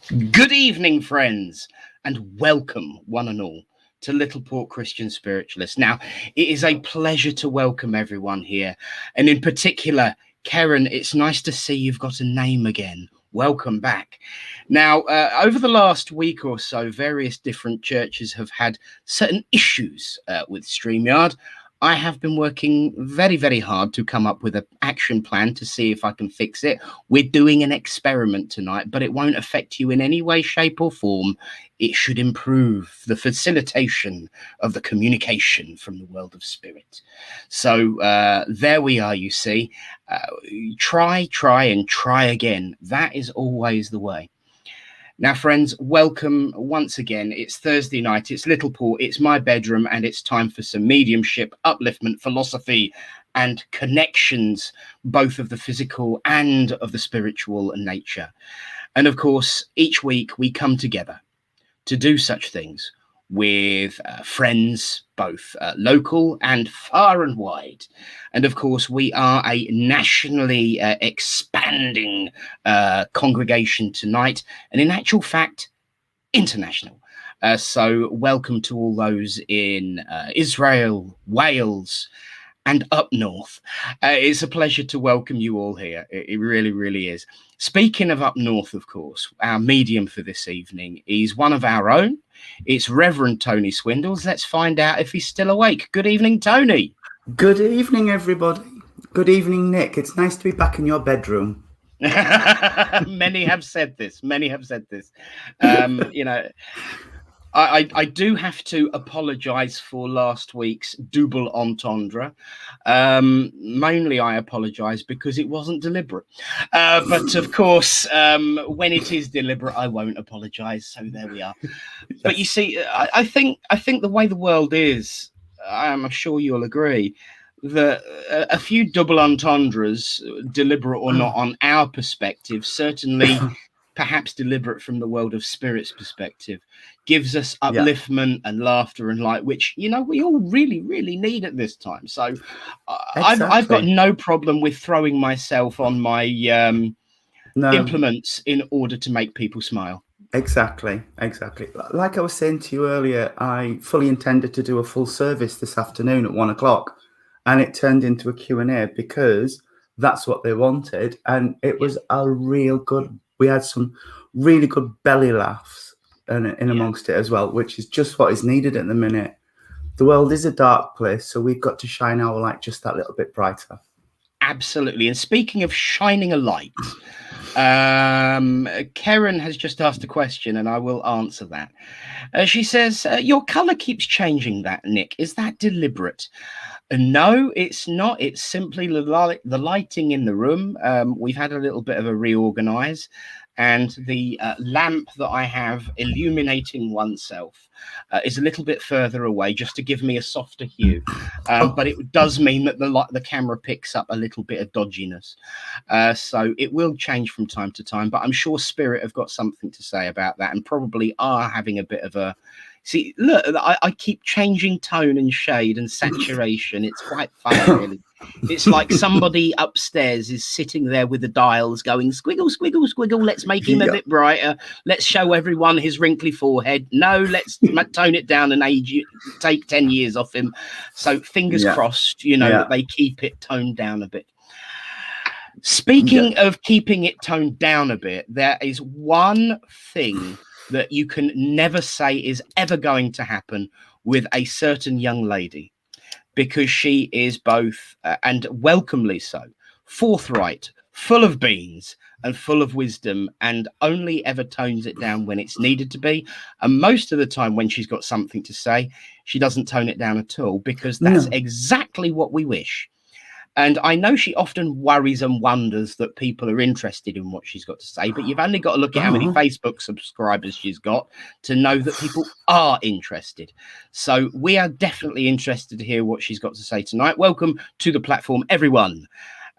Good evening, friends, and welcome, one and all, to Littleport Christian Spiritualists. Now, it is a pleasure to welcome everyone here, and in particular, Karen, it's nice to see you've got a name again. Welcome back. Now, over the last week or so, various different churches have had certain issues with StreamYard. I have been working very, very hard to come up with an action plan to see if I can fix it. We're doing an experiment tonight, but it won't affect you in any way, shape, or form. It should improve the facilitation of the communication from the world of spirit. So there we are, you see. Try, and try again. That is always the way. Now, friends, welcome once again. It's Thursday night, it's Littleport, it's my bedroom, and it's time for some mediumship, upliftment, philosophy, and connections, both of the physical and of the spiritual nature. And of course, each week we come together to do such things with friends, both local and far and wide. And of course, we are a nationally expanding congregation tonight, and in actual fact, international. So welcome to all those in Israel, Wales, and up north. It's a pleasure to welcome you all here. It really, really is. Speaking of up north, of course, our medium for this evening is one of our own. It's Reverend Tony Swindells. Let's find out if he's still awake. Good evening, Tony. Good evening, everybody. Good evening, Nick. It's nice to be back in your bedroom. Many have said this. You know, I do have to apologise for last week's double entendre. Mainly I apologise because it wasn't deliberate. But of course, when it is deliberate, I won't apologise. So there we are. Yes. But you see, I think the way the world is, I'm sure you'll agree, that a few double entendres, deliberate or not, on our perspective, certainly perhaps deliberate from the world of spirit's perspective, gives us upliftment and laughter and light, which, you know, we all really, really need at this time. So I've got no problem with throwing myself on my implements in order to make people smile. Exactly. Like I was saying to you earlier, I fully intended to do a full service this afternoon at 1 o'clock, and it turned into a Q&A because that's what they wanted. And it was a real good, we had some really good belly laughs in amongst it as well, which is just what is needed at the minute. The world is a dark place, so we've got to shine our light just that little bit brighter. Absolutely. And speaking of shining a light, Karen has just asked a question and I will answer that. She says, your color keeps changing that, Nick. Is that deliberate? No, it's not. It's simply the lighting in the room. We've had a little bit of a reorganize, and the lamp that I have illuminating oneself is a little bit further away, just to give me a softer hue. But it does mean that the camera picks up a little bit of dodginess. So it will change from time to time, but I'm sure Spirit have got something to say about that, and probably are having a bit of a... See, look, I keep changing tone and shade and saturation. It's quite funny, really. It's like somebody upstairs is sitting there with the dials going, squiggle, squiggle, squiggle. Let's make him a bit brighter. Let's show everyone his wrinkly forehead. No, let's tone it down and take 10 years off him. So fingers crossed, you know, that they keep it toned down a bit. Speaking of keeping it toned down a bit, there is one thing that you can never say is ever going to happen with a certain young lady, because she is both, and welcomely so, forthright, full of beans and full of wisdom, and only ever tones it down when it's needed to be. And most of the time when she's got something to say, she doesn't tone it down at all, because that's exactly what we wish. And I know she often worries and wonders that people are interested in what she's got to say, but you've only got to look at how many Facebook subscribers she's got to know that people are interested. So we are definitely interested to hear what she's got to say tonight. Welcome to the platform, everyone.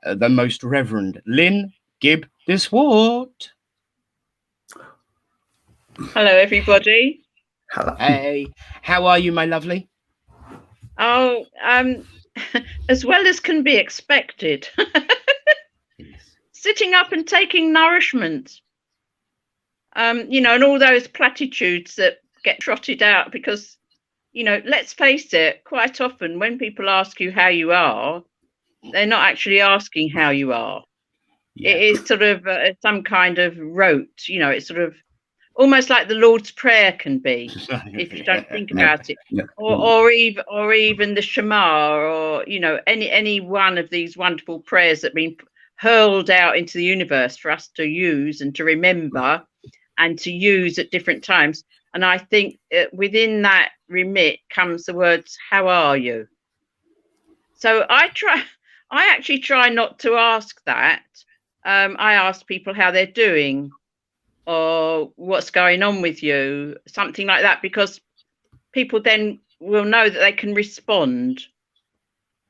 The Most Reverend Lynn Gibdas. Hello, everybody. Hello. Hey, how are you, my lovely? Oh, as well as can be expected. Sitting up and taking nourishment. you know, and all those platitudes that get trotted out because, you know, let's face it, quite often when people ask you how you are, they're not actually asking how you are. Yeah. It is sort of some kind of rote, you know, it's sort of almost like the Lord's Prayer can be, if you don't think about it, or even the Shema, or, you know, any one of these wonderful prayers that have been hurled out into the universe for us to use and to remember and to use at different times. And I think within that remit comes the words, how are you? So I actually try not to ask that. I ask people how they're doing, or what's going on with you, something like that, because people then will know that they can respond.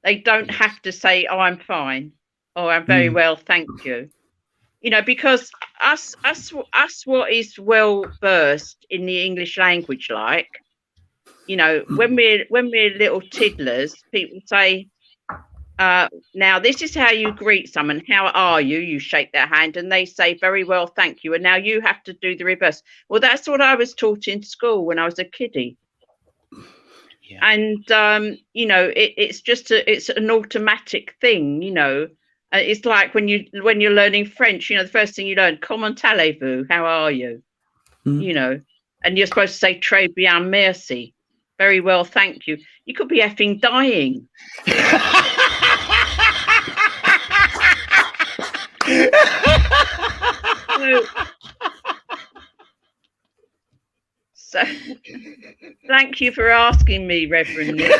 They don't have to say, oh, I'm fine, or I'm very well, thank you. You know, because us what is well versed in the English language, like, you know, when we're little tiddlers, people say, now this is how you greet someone. How are you? You shake their hand and they say, very well, thank you. And now you have to do the reverse. Well, that's what I was taught in school when I was a kiddie. Yeah. And you know, it's an automatic thing, you know. It's like when you're learning French, you know, the first thing you learn, comment allez-vous? How are you? You know, and you're supposed to say très bien, merci. Very well, thank you. You could be effing dying. So thank you for asking me, Reverend Lynn.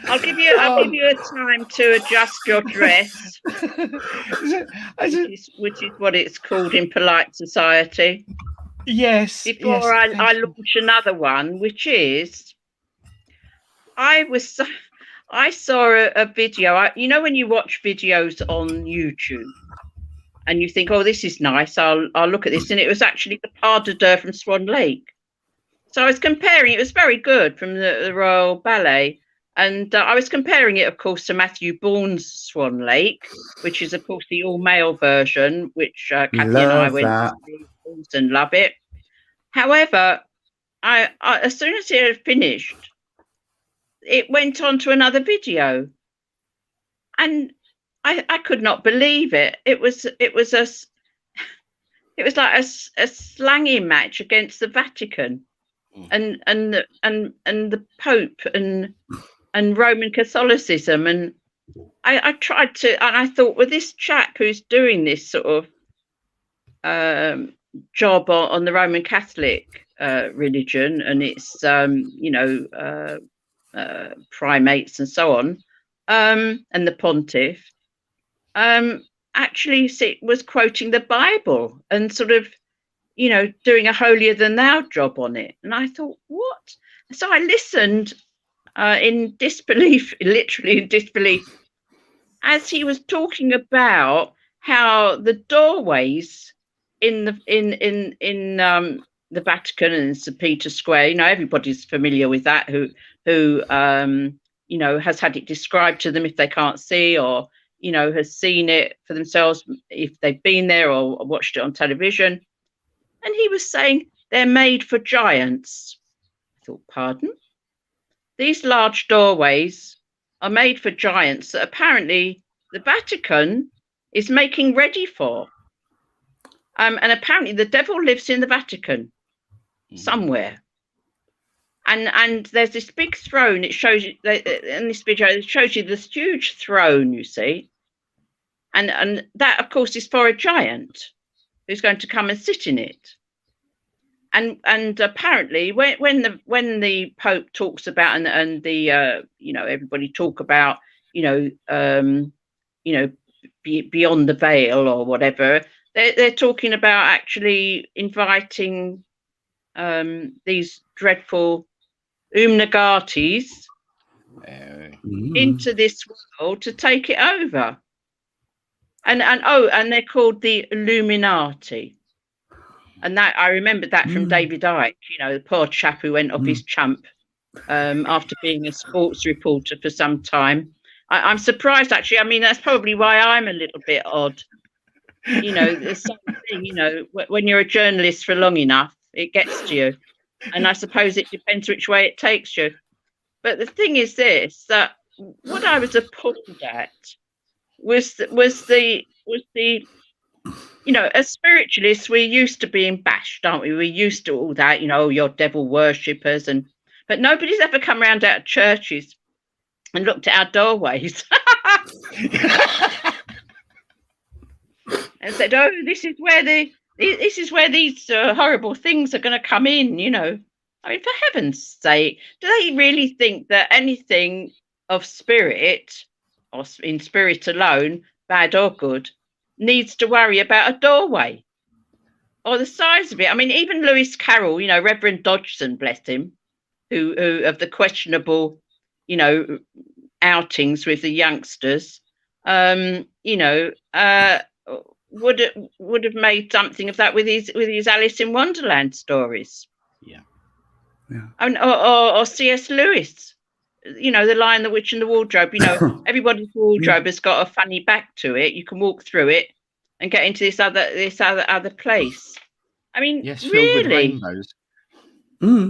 I'll give you a time to adjust your dress, which is what it's called in polite society. Yes. Before I launch another one, which is, I saw a video. You know, when you watch videos on YouTube and you think, oh, this is nice, I'll look at this, and it was actually the pas de deux from Swan Lake. So I was comparing, it was very good, from the Royal Ballet. And I was comparing it, of course, to Matthew Bourne's Swan Lake, which is, of course, the all-male version, which Kathy and I went to see and love it. However, I as soon as it had finished, it went on to another video. And I could not believe it. It was like a slanging match against the Vatican. And the Pope and Roman Catholicism, and I tried to, and I thought, well, this chap who's doing this sort of job on the Roman Catholic religion and its you know, primates and so on, and the pontiff, actually was quoting the Bible and sort of, you know, doing a holier than thou job on it. And I thought, what? So I listened in disbelief, literally in disbelief, as he was talking about how the doorways in the Vatican and St. Peter's Square, you know, everybody's familiar with that, who you know, has had it described to them if they can't see, or, you know, has seen it for themselves if they've been there or watched it on television. And he was saying they're made for giants. I thought, pardon? These large doorways are made for giants that apparently the Vatican is making ready for. And apparently the devil lives in the Vatican somewhere. And there's this big throne. It shows you in this video, it shows you this huge throne, you see. And that, of course, is for a giant who's going to come and sit in it. And apparently when the Pope talks about and the you know, everybody talk about, you know, beyond the veil or whatever, they're talking about actually inviting these dreadful Umnagatis into this world to take it over. And they're called the Illuminati. And that I remembered that from David Icke, you know, the poor chap who went off his chump after being a sports reporter for some time. I'm surprised, actually. I mean, that's probably why I'm a little bit odd. You know, there's something, you know, when you're a journalist for long enough, it gets to you. And I suppose it depends which way it takes you. But the thing is this, that what I was appalled at was the you know, as spiritualists, we're used to being bashed, aren't we? We're used to all that, you know, you're devil worshippers, but nobody's ever come around out of churches and looked at our doorways and said, "Oh, this is where these horrible things are going to come in." You know, I mean, for heaven's sake, do they really think that anything of spirit, or in spirit alone, bad or good, needs to worry about a doorway or the size of it? I mean, even Lewis Carroll, you know, Reverend Dodgson, bless him, who of the questionable, you know, outings with the youngsters, you know, would have made something of that with his Alice in Wonderland stories. Yeah. And or C.S. Lewis, you know, The Lion, the Witch, and the Wardrobe. You know, everybody's wardrobe has got a funny back to it. You can walk through it and get into this other place. I mean, yes, really? filled with rainbows.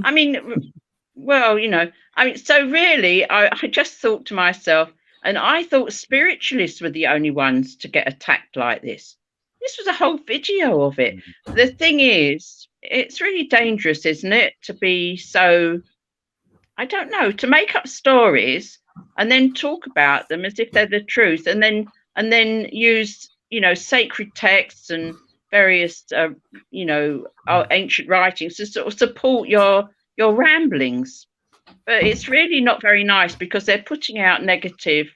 I mean, well, you know, I mean, so really, I just thought to myself, and I thought spiritualists were the only ones to get attacked like this. This was a whole video of it. The thing is, it's really dangerous, isn't it, to be so, I don't know, to make up stories and then talk about them as if they're the truth, and then use, you know, sacred texts and various, you know, ancient writings to sort of support your ramblings. But it's really not very nice, because they're putting out negative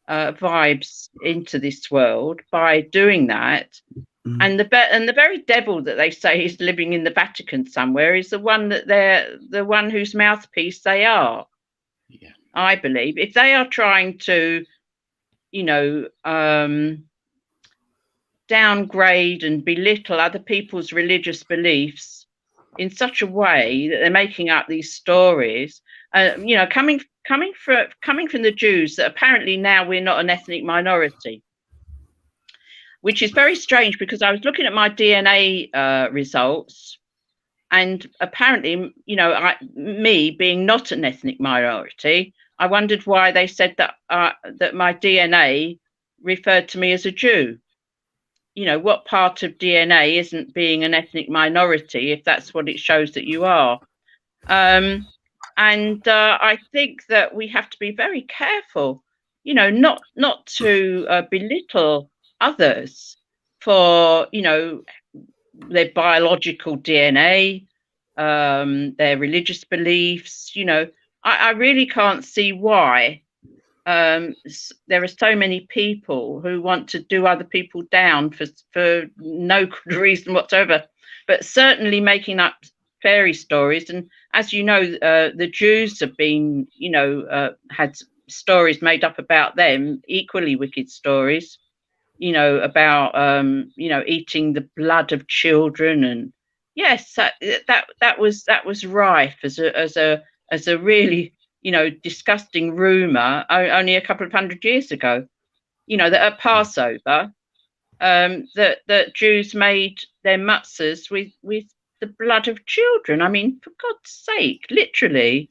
vibes into this world by doing that. And the very devil that they say is living in the Vatican somewhere is the one whose mouthpiece they are. Yeah. I believe if they are trying to, you know, downgrade and belittle other people's religious beliefs in such a way that they're making up these stories, you know, coming from the Jews, that apparently now we're not an ethnic minority, which is very strange, because I was looking at my DNA results, and apparently, you know, me being not an ethnic minority, I wondered why they said that that my DNA referred to me as a Jew. You know, what part of DNA isn't being an ethnic minority if that's what it shows that you are? And I think that we have to be very careful, you know, not to belittle others for, you know, their biological DNA, their religious beliefs. You know, I really can't see why there are so many people who want to do other people down for no good reason whatsoever, but certainly making up fairy stories. And as you know, the Jews have been, you know, had stories made up about them, equally wicked stories, you know, about you know, eating the blood of children. And yes, that was rife as a really, you know, disgusting rumor only a couple of 100 years ago. You know, that at Passover, that Jews made their matzahs with the blood of children. I mean, for God's sake, literally.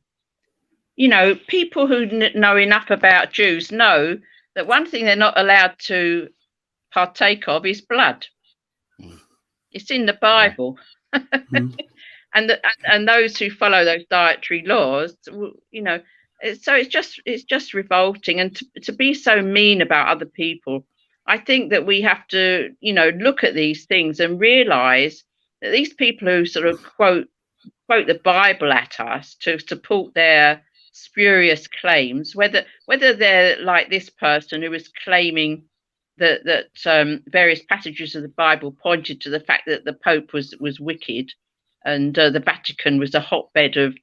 You know, people who know enough about Jews know that one thing they're not allowed to partake of is blood. It's in the Bible. And those who follow those dietary laws, you know, so it's just revolting. And to be so mean about other people, I think that we have to, you know, look at these things and realize that these people who sort of quote the Bible at us to support their spurious claims, whether they're like this person who was claiming that various passages of the Bible pointed to the fact that the Pope was wicked, and the Vatican was a hotbed of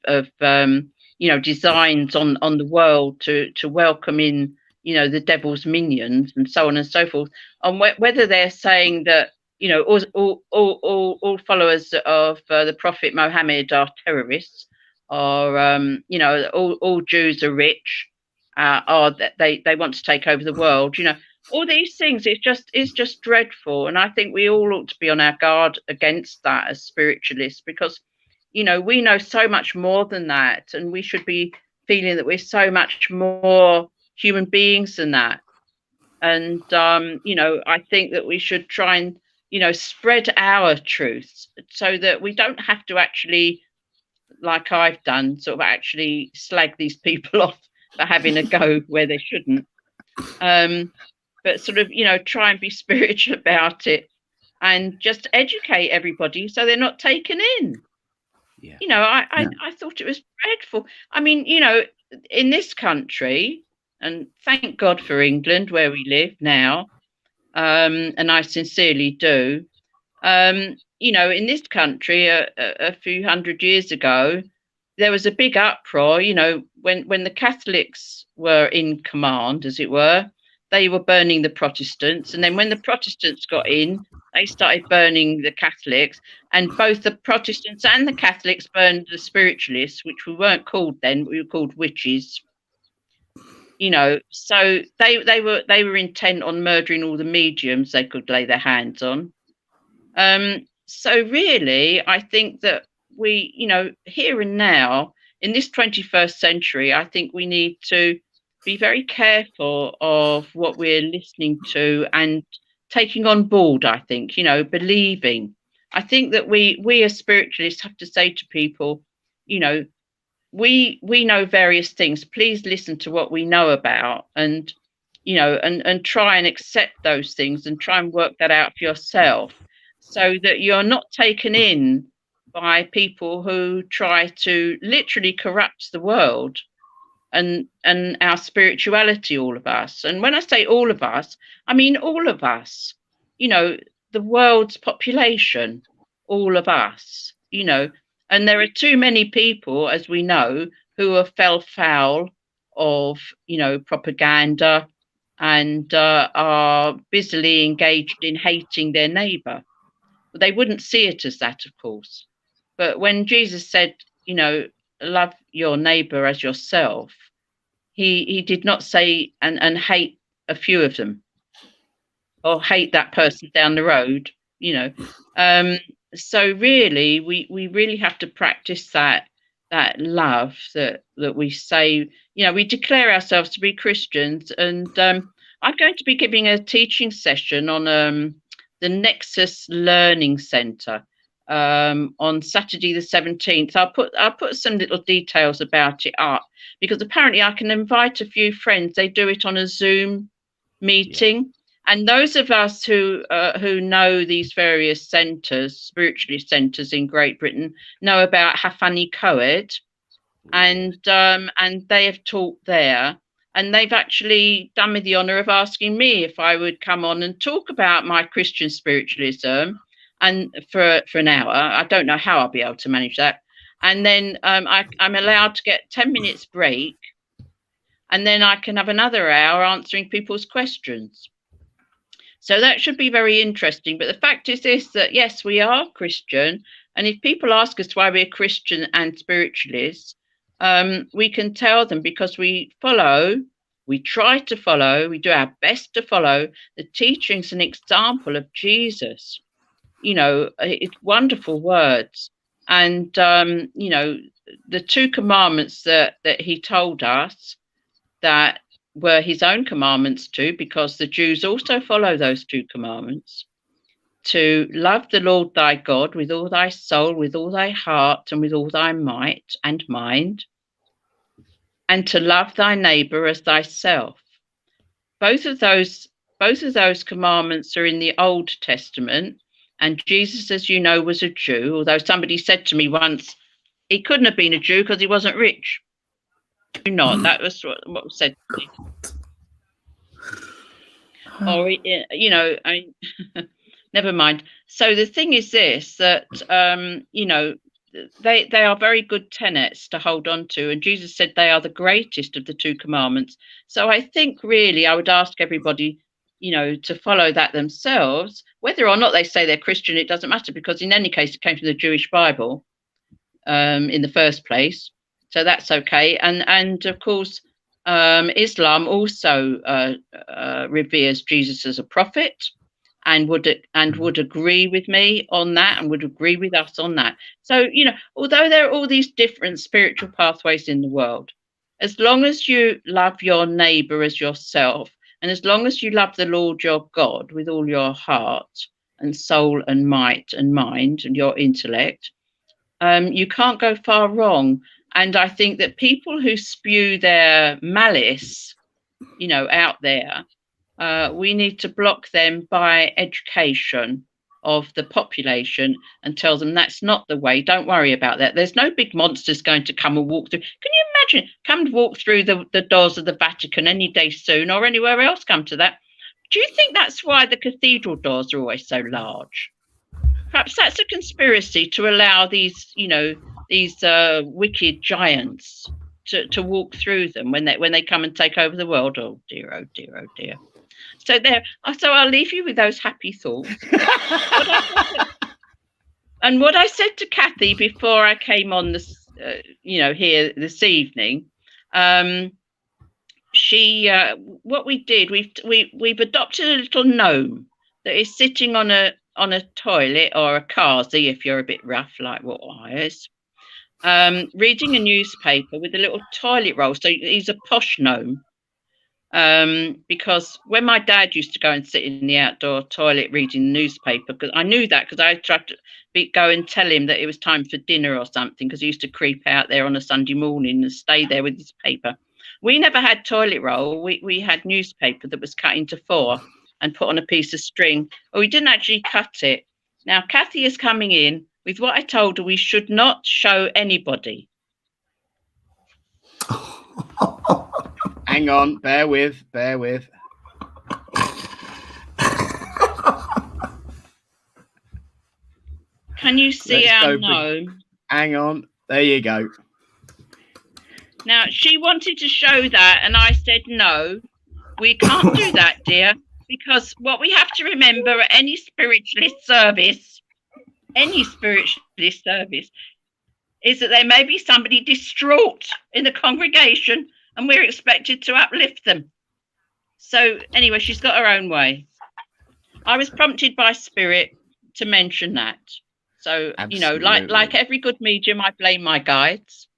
you know, designs on the world to welcome in, you know, the devil's minions, and so on and so forth. And whether they're saying that, you know, all followers of the Prophet Muhammad are terrorists, or you know, all Jews are rich, or that they want to take over the world. You know, all these things. It's just dreadful, and I think we all ought to be on our guard against that as spiritualists, because you know we know so much more than that, and we should be feeling that we're so much more human beings than that. And you know, I think that we should try and, you know, spread our truths so that we don't have to actually, like I've done, sort of actually slag these people off for having a go where they shouldn't. But sort of, you know, try and be spiritual about it and just educate everybody so they're not taken in. Yeah. You know, I thought it was dreadful. I mean, you know, in this country, and thank God for England where we live now, and I sincerely do. You know, in this country, a few hundred years ago, there was a big uproar. You know, when the Catholics were in command, as it were, they were burning the Protestants, and then when the Protestants got in, they started burning the Catholics, and both the Protestants and the Catholics burned the spiritualists, which we weren't called then, we were called witches. You know, so they were intent on murdering all the mediums they could lay their hands on. So really, I think that we, you know, here and now in this 21st century, I think we need to be very careful of what we're listening to and taking on board. I think, you know, believing. I think that we as spiritualists have to say to people, you know, we know various things. Please listen to what we know about, and you know, and try and accept those things and try and work that out for yourself, so that you're not taken in by people who try to literally corrupt the world and our spirituality, all of us. And when I say all of us, I mean all of us, you know, the world's population, all of us, you know. And there are too many people, as we know, who have fell foul of, you know, propaganda and are busily engaged in hating their neighbor. They wouldn't see it as that, of course. But when Jesus said, you know, love your neighbor as yourself, he did not say and hate a few of them or hate that person down the road, you know. So really, we really have to practice that love that we say, you know, we declare ourselves to be Christians. And I'm going to be giving a teaching session on the Nexus Learning Centre on Saturday the 17th. I'll put some little details about it up, because apparently I can invite a few friends. They do it on a Zoom meeting. Yeah. And those of us who know these various centres, spiritualist centres in Great Britain, know about Hafani Coed, and they have taught there, and they've actually done me the honour of asking me if I would come on and talk about my Christian spiritualism, and for an hour. I don't know how I'll be able to manage that. And then I'm allowed to get 10 minutes break, and then I can have another hour answering people's questions. So that should be very interesting. But the fact is this, that yes, we are Christian. And if people ask us why we're Christian and spiritualists, we can tell them because we try to follow, we do our best to follow the teachings and example of Jesus. You know, it's wonderful words. And, you know, the 2 commandments that he told us that were his own commandments too, because the Jews also follow those 2 commandments: to love the Lord thy God with all thy soul, with all thy heart, and with all thy might and mind, and to love thy neighbor as thyself. Both of those commandments are in the Old Testament, and Jesus, as you know, was a Jew, although somebody said to me once he couldn't have been a Jew because he wasn't rich. Not that was what was said to me. Or you know, I never mind. So the thing is this, that you know, they are very good tenets to hold on to, and Jesus said they are the greatest of the 2 commandments. So I think really I would ask everybody, you know, to follow that themselves. Whether or not they say they're Christian, it doesn't matter, because in any case it came from the Jewish Bible in the first place. So that's okay. And of course, Islam also reveres Jesus as a prophet, and would agree with me on that, and would agree with us on that. So, you know, although there are all these different spiritual pathways in the world, as long as you love your neighbor as yourself, and as long as you love the Lord your God with all your heart and soul and might and mind and your intellect, you can't go far wrong. And I think that people who spew their malice, you know, out there, we need to block them by education of the population and tell them that's not the way. Don't worry about that. There's no big monsters going to come and walk through. Can you imagine? Come and walk through the doors of the Vatican any day soon, or anywhere else come to that. Do you think that's why the cathedral doors are always so large? Perhaps that's a conspiracy to allow these, you know, these wicked giants to walk through them when they come and take over the world. Oh dear, oh dear, oh dear. So I'll leave you with those happy thoughts. And what I said to Kathy before I came on this, here this evening, what we did, we've adopted a little gnome that is sitting on a toilet, or a carsey if you're a bit rough like what I is, reading a newspaper with a little toilet roll. So he's a posh gnome. Because when my dad used to go and sit in the outdoor toilet reading the newspaper, because I knew that, because I tried to go and tell him that it was time for dinner or something, because he used to creep out there on a Sunday morning and stay there with his paper. We never had toilet roll. We had newspaper that was cut into 4 and put on a piece of string. Or we didn't actually cut it. Now, Kathy is coming in with what I told her we should not show anybody. Hang on, bear with. Can you see our gnome? Hang on, there you go. Now, she wanted to show that, and I said, no, we can't do that, dear, because what we have to remember at any spiritualist service, is that there may be somebody distraught in the congregation, and we're expected to uplift them. So anyway, she's got her own way. I was prompted by Spirit to mention that. So, absolutely. like every good medium, I blame my guides.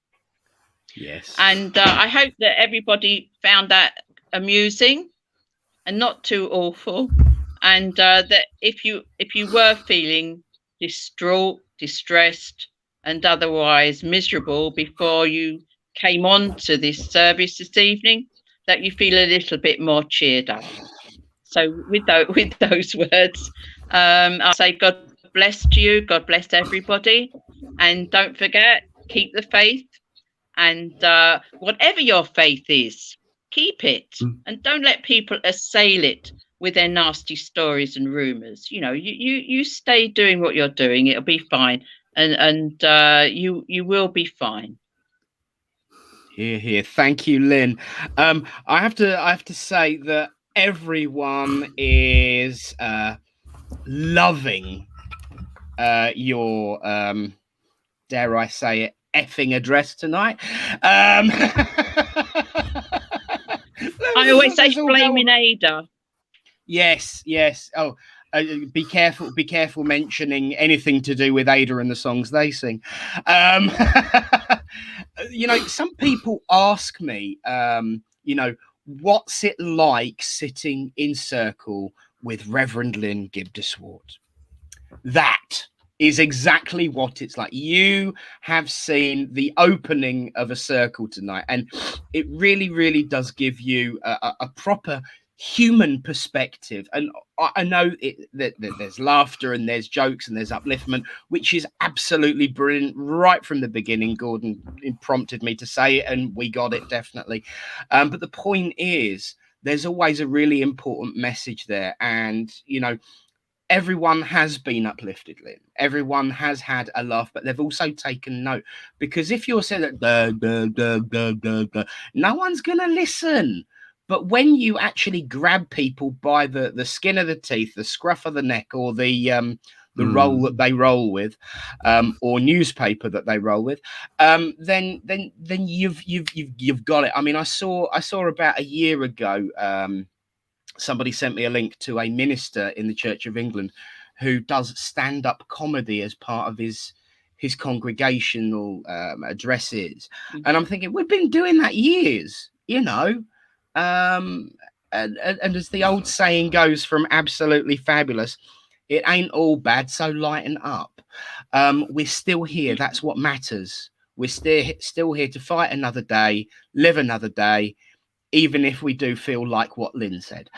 Yes. And I hope that everybody found that amusing and not too awful. And that if you were feeling distraught, distressed, and otherwise miserable before you came on to this service this evening, that you feel a little bit more cheered up. So with those words, I'll say God bless to you, God bless everybody, and don't forget, keep the faith, and whatever your faith is, keep it, and don't let people assail it with their nasty stories and rumors. You stay doing what you're doing, it'll be fine, and you will be fine. Here. Thank you, Lynn. I have to say that everyone is loving your dare I say it, effing address tonight. I always say blaming Ada. Yes. Oh, be careful mentioning anything to do with Ada and the songs they sing. Some people ask me, what's it like sitting in circle with Reverend Lynn Gibdas? That is exactly what it's like. You have seen the opening of a circle tonight, and it really, really does give you a proper human perspective. And I know that there's laughter and there's jokes and there's upliftment, which is absolutely brilliant right from the beginning. Gordon prompted me to say it, and we got it definitely. But the point is, there's always a really important message there, and everyone has been uplifted, Lynn. Everyone has had a laugh, but they've also taken note. Because if you're saying that no one's gonna listen. But when you actually grab people by the skin of the teeth, the scruff of the neck, or the the roll that they roll with, or newspaper that they roll with, then you've got it. I mean, I saw about a year ago, somebody sent me a link to a minister in the Church of England who does stand-up comedy as part of his congregational addresses, and I'm thinking, we've been doing that years, you know. And as the old saying goes, from absolutely fabulous, it ain't all bad, so lighten up. We're still here. That's what matters. We're still here to fight another day, live another day, even if we do feel like what Lynn said.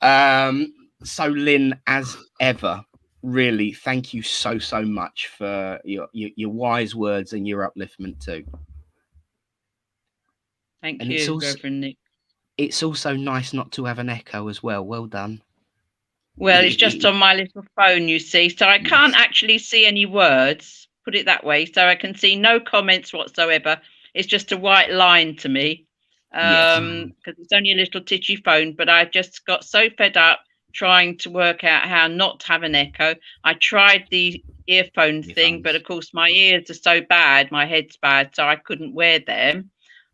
So Lynn, as ever, really, thank you so much for your wise words and your upliftment too. Thank you, Reverend Nick. It's also nice not to have an echo as well. Well done. Well, it's just on my little phone, you see, so I can't actually see any words, put it that way. So I can see no comments whatsoever. It's just a white line to me, because it's only a little titchy phone. But I just got so fed up trying to work out how not to have an echo. I tried the earphone thing, but of course my ears are so bad, my head's bad, so I couldn't wear them.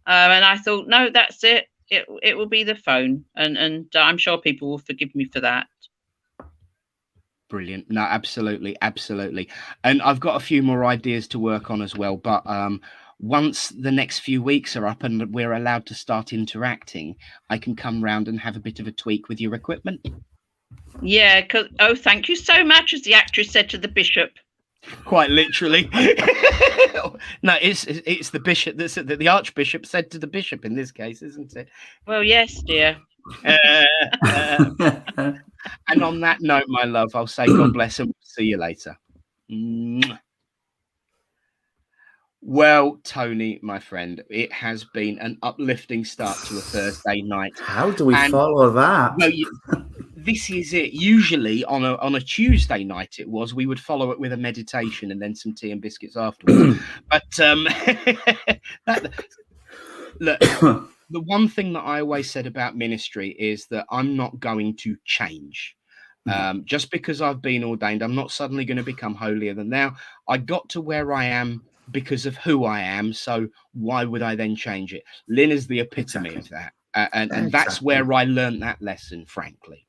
And I thought, no, that's it. It will be the phone, and I'm sure people will forgive me for that. Brilliant. No, absolutely. And I've got a few more ideas to work on as well. But once the next few weeks are up and we're allowed to start interacting, I can come round and have a bit of a tweak with your equipment. Yeah, because thank you so much, as the actress said to the bishop. Quite literally. No, it's the bishop that the archbishop said to the bishop in this case, isn't it? Well, yes, dear. And on that note, my love, I'll say God bless and we'll see you later. Well, Tony, my friend, it has been an uplifting start to a Thursday night. How do we follow that? Well, this is it. Usually on a Tuesday night, we would follow it with a meditation and then some tea and biscuits afterwards. But look, the one thing that I always said about ministry is that I'm not going to change. Just because I've been ordained, I'm not suddenly going to become holier than thou. I got to where I am because of who I am. So why would I then change it? Lynn is the epitome of that. And that's where I learned that lesson, frankly.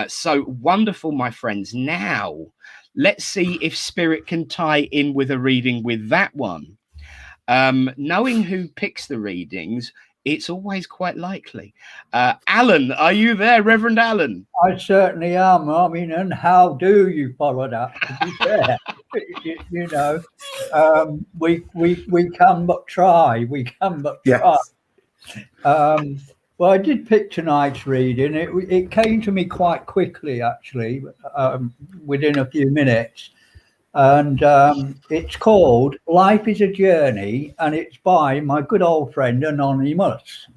So wonderful, my friends. Now, let's see if Spirit can tie in with a reading with that one. Knowing who picks the readings, it's always quite likely. Alan, are you there, Reverend Alan? I certainly am. I mean, and how do you follow that? To be fair, you know, we can but try. We can but try. Yes. Well, I did pick tonight's reading. It came to me quite quickly, actually, within a few minutes. And it's called Life is a Journey, and it's by my good old friend Anonymous.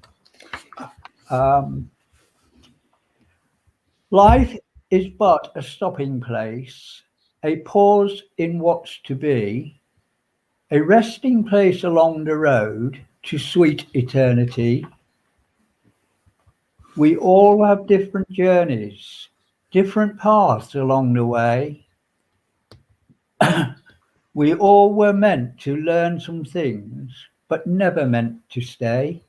Life is but a stopping place, a pause in what's to be, a resting place along the road to sweet eternity. We all have different journeys, different paths along the way. We all were meant to learn some things, but never meant to stay.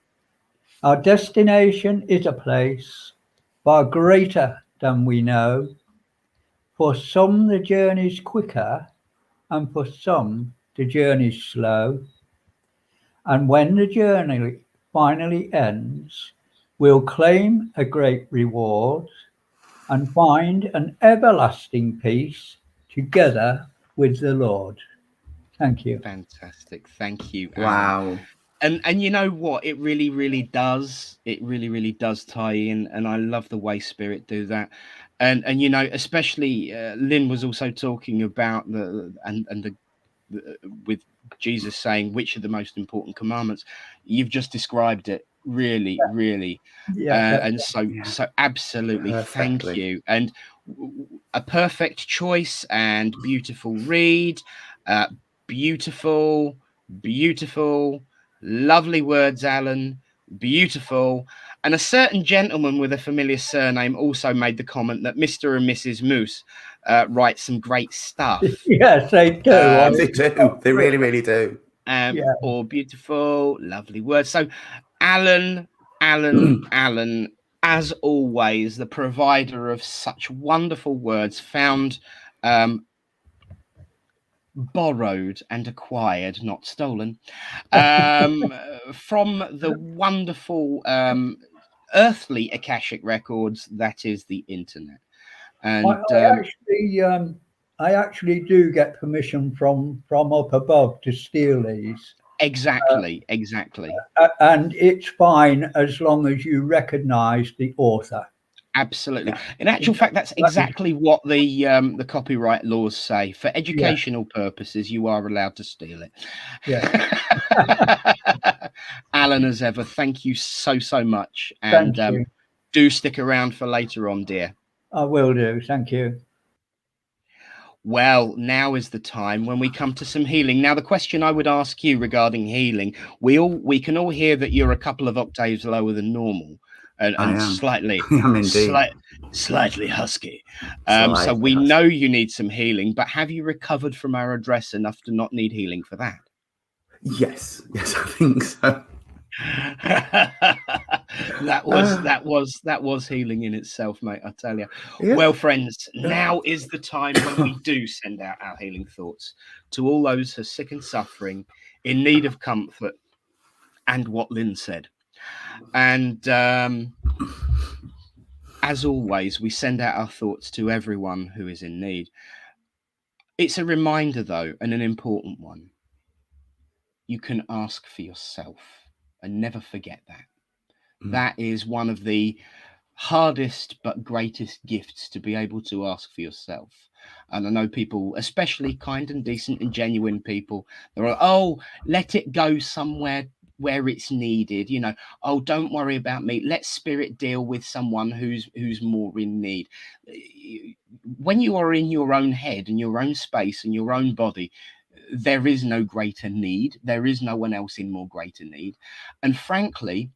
Our destination is a place far greater than we know. For some, the journey's quicker, and for some, the journey's slow. And when the journey finally ends, we'll claim a great reward and find an everlasting peace together with the Lord. Thank you. Fantastic. Thank you. Wow. And you know what? It really does. It really does tie in. And I love the way Spirit do that. And you know, especially Lynn was also talking about with Jesus saying which are the most important commandments. You've just described it really. And so absolutely Perfectly. Thank you. And a perfect choice and beautiful read. Beautiful. Lovely words, Alan. Beautiful. And a certain gentleman with a familiar surname also made the comment that Mr. and Mrs. Moose write some great stuff. Yes, they do. They do. They really, really do. Or beautiful, lovely words. So, Alan, as always, the provider of such wonderful words found, borrowed and acquired, not stolen, from the wonderful earthly Akashic records that is the internet. And I actually do get permission from up above to steal these. Exactly. And it's fine as long as you recognize the author. Absolutely. In actual fact, that's exactly what the copyright laws say. For educational purposes, you are allowed to steal it. Yeah. Alan, as ever, thank you so much. And do stick around for later on, dear. I will do. Thank you. Well, now is the time when we come to some healing. Now, the question I would ask you regarding healing, we can all hear that you're a couple of octaves lower than normal. And slightly husky. So we know you need some healing, but have you recovered from our address enough to not need healing for that? Yes, I think so. that was healing in itself, mate, I tell you. Yeah. Well, friends, now is the time when we do send out our healing thoughts to all those who are sick and suffering, in need of comfort, and what Lynn said. And as always, we send out our thoughts to everyone who is in need. It's a reminder, though, and an important one. You can ask for yourself, and never forget that. That is one of the hardest but greatest gifts, to be able to ask for yourself. And I know people, especially kind and decent and genuine people, they're like, oh, let it go somewhere where it's needed, oh, don't worry about me, let spirit deal with someone who's more in need. When you are in your own head and your own space and your own body, there is no greater need. There is no one else in more greater need. And frankly,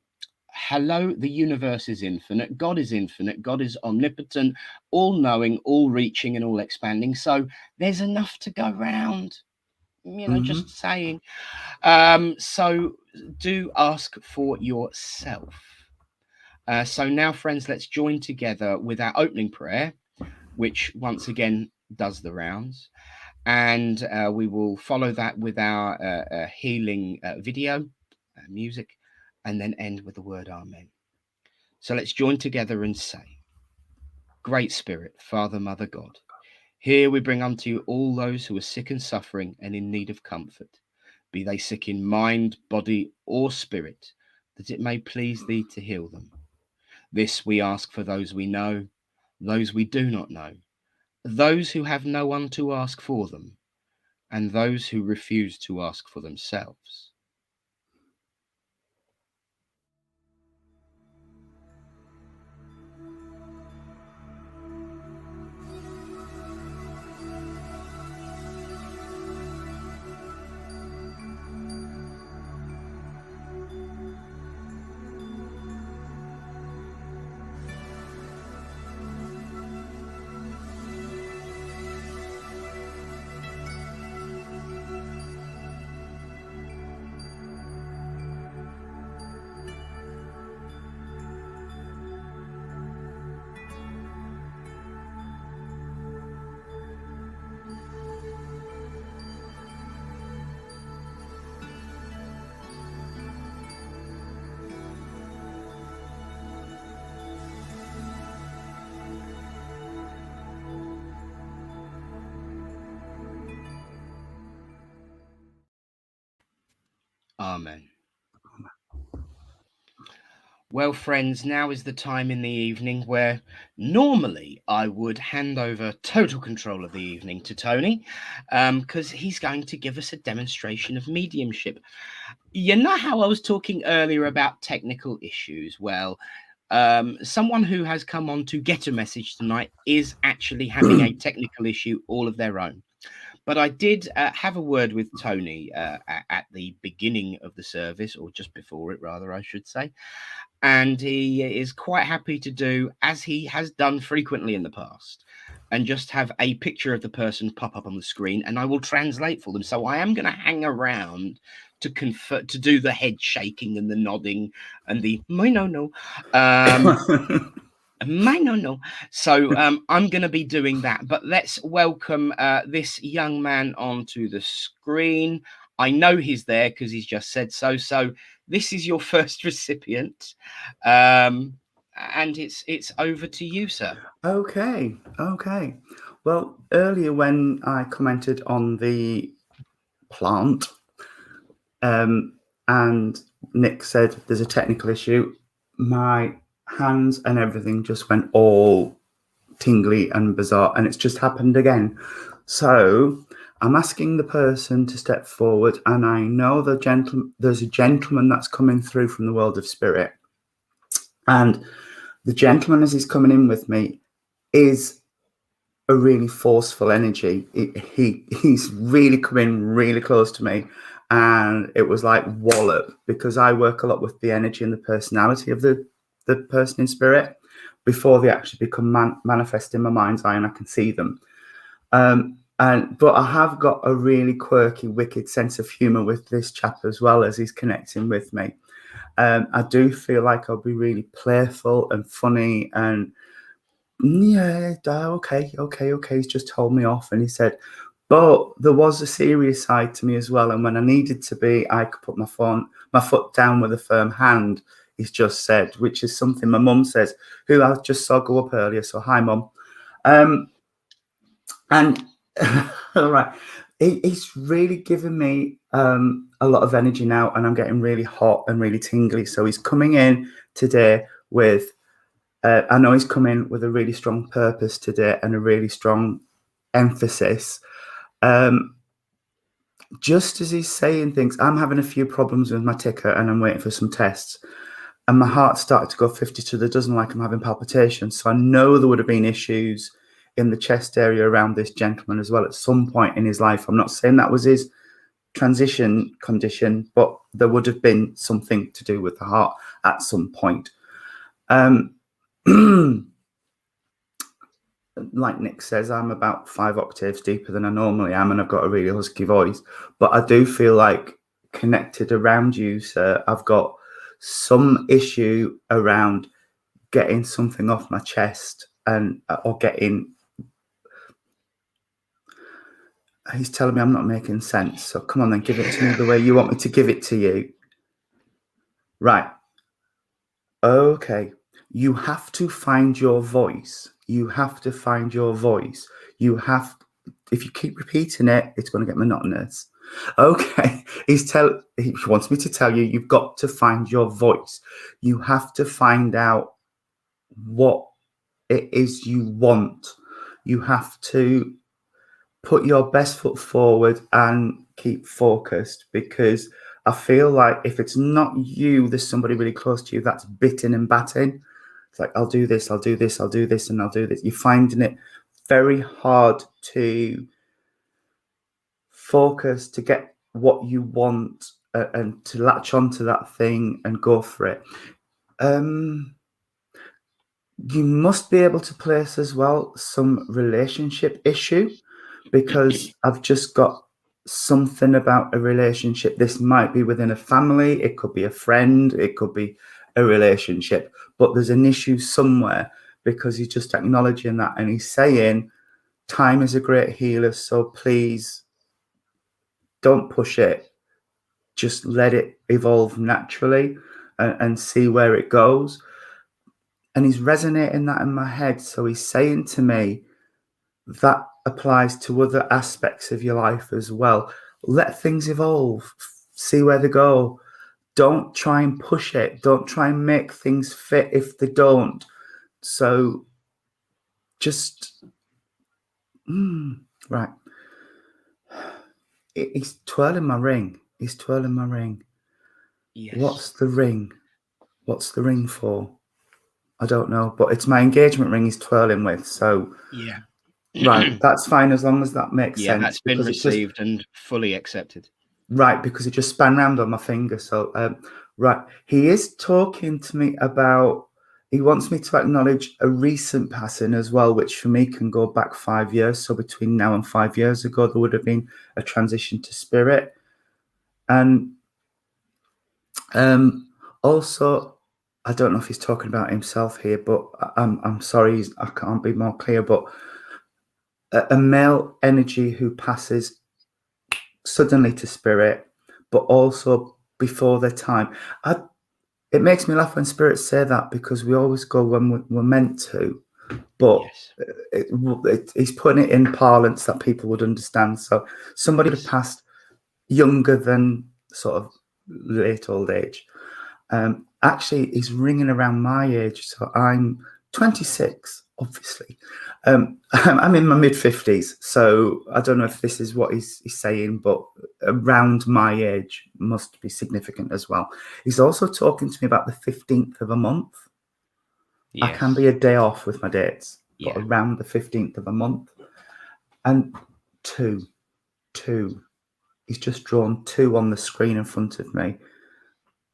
hello, the universe is infinite. God is infinite. God is omnipotent, all-knowing, all-reaching, and all-expanding. So there's enough to go round. Just saying. So do ask for yourself. So now, friends, let's join together with our opening prayer, which once again does the rounds. And we will follow that with our healing video, music, and then end with the word Amen. So let's join together and say, Great Spirit, Father, Mother, God, here we bring unto you all those who are sick and suffering and in need of comfort, be they sick in mind, body, or spirit, that it may please thee to heal them. This we ask for those we know, those we do not know, those who have no one to ask for them, and those who refuse to ask for themselves. Amen. Well, friends, now is the time in the evening where normally I would hand over total control of the evening to Tony, because he's going to give us a demonstration of mediumship. You know how I was talking earlier about technical issues? Well, someone who has come on to get a message tonight is actually having a technical issue all of their own. But I did have a word with Tony at the beginning of the service, or just before it, rather, I should say. And he is quite happy to do, as he has done frequently in the past, and just have a picture of the person pop up on the screen, and I will translate for them. So I am going to hang around to do the head shaking and the nodding and the no. No. So I'm going to be doing that. But let's welcome this young man onto the screen. I know he's there because he's just said so. So this is your first recipient, and it's over to you, sir. Okay. Well, earlier when I commented on the plant, and Nick said there's a technical issue, my hands and everything just went all tingly and bizarre, and it's just happened again. So I'm asking the person to step forward, and I know there's a gentleman that's coming through from the world of spirit, and the gentleman, as he's coming in with me, is a really forceful energy. He's really coming really close to me, and it was like wallop, because I work a lot with the energy and the personality of the person in spirit before they actually become manifest in my mind's eye and I can see them. But I have got a really quirky, wicked sense of humor with this chap as well, as he's connecting with me. I do feel like I'll be really playful and funny, and yeah, okay, he's just told me off. And he said, but there was a serious side to me as well, and when I needed to be, I could put my foot down with a firm hand, he's just said, which is something my mum says, who I just saw go up earlier. So hi, Mum. And all right, it's really given me a lot of energy now, and I'm getting really hot and really tingly. So he's coming in today with I know he's come in with a really strong purpose today and a really strong emphasis. Just as he's saying things, I'm having a few problems with my ticker and I'm waiting for some tests. And my heart started to go 50 to the dozen, like I'm having palpitations. So I know there would have been issues in the chest area around this gentleman as well at some point in his life. I'm not saying that was his transition condition, but there would have been something to do with the heart at some point. Like Nick says, I'm about 5 octaves deeper than I normally am, and I've got a really husky voice. But I do feel like connected around you, sir. I've got some issue around getting something off my chest or getting. He's telling me I'm not making sense. So come on then, give it to me the way you want me to give it to you. Right. Okay. You have to find your voice. You have to find your voice. If you keep repeating it, it's going to get monotonous. Okay. He wants me to tell you, you've got to find your voice. You have to find out what it is you want. You have to put your best foot forward and keep focused, because I feel like if it's not you, there's somebody really close to you that's bitting and batting. It's like, I'll do this, I'll do this, I'll do this, and I'll do this. You're finding it very hard to focus, to get what you want and to latch onto that thing and go for it. You must be able to place as well some relationship issue, because I've just got something about a relationship. This might be within a family, it could be a friend, it could be a relationship, but there's an issue somewhere, because he's just acknowledging that, and he's saying time is a great healer, so please don't push it, just let it evolve naturally and see where it goes. And he's resonating that in my head. So he's saying to me that applies to other aspects of your life as well. Let things evolve, see where they go. Don't try and push it. Don't try and make things fit if they don't. So just, right. He's twirling my ring. He's twirling my ring. Yes. What's the ring? What's the ring for? I don't know, but it's my engagement ring he's twirling with. So yeah. Right, that's fine as long as that makes Yeah, sense. that's been because received and fully accepted. Right, because it just span round on my finger. So, right, he is talking to me about, he wants me to acknowledge a recent passing as well, which for me can go back 5 years. So between now and 5 years ago, there would have been a transition to spirit. And also, I don't know if he's talking about himself here, but I'm sorry, I can't be more clear, but a male energy who passes suddenly to spirit, but also before their time. It makes me laugh when spirits say that, because we always go when we're meant to, but Yes. he's putting it in parlance that people would understand. So somebody who passed younger than sort of late old age, actually is ringing around my age. So I'm 26, obviously. I'm in my mid-50s, so I don't know if this is what he's saying, but around my age must be significant as well. He's also talking to me about the 15th of a month. Yes. I can be a day off with my dates, but Yeah. around the 15th of a month. And two. He's just drawn 2 on the screen in front of me,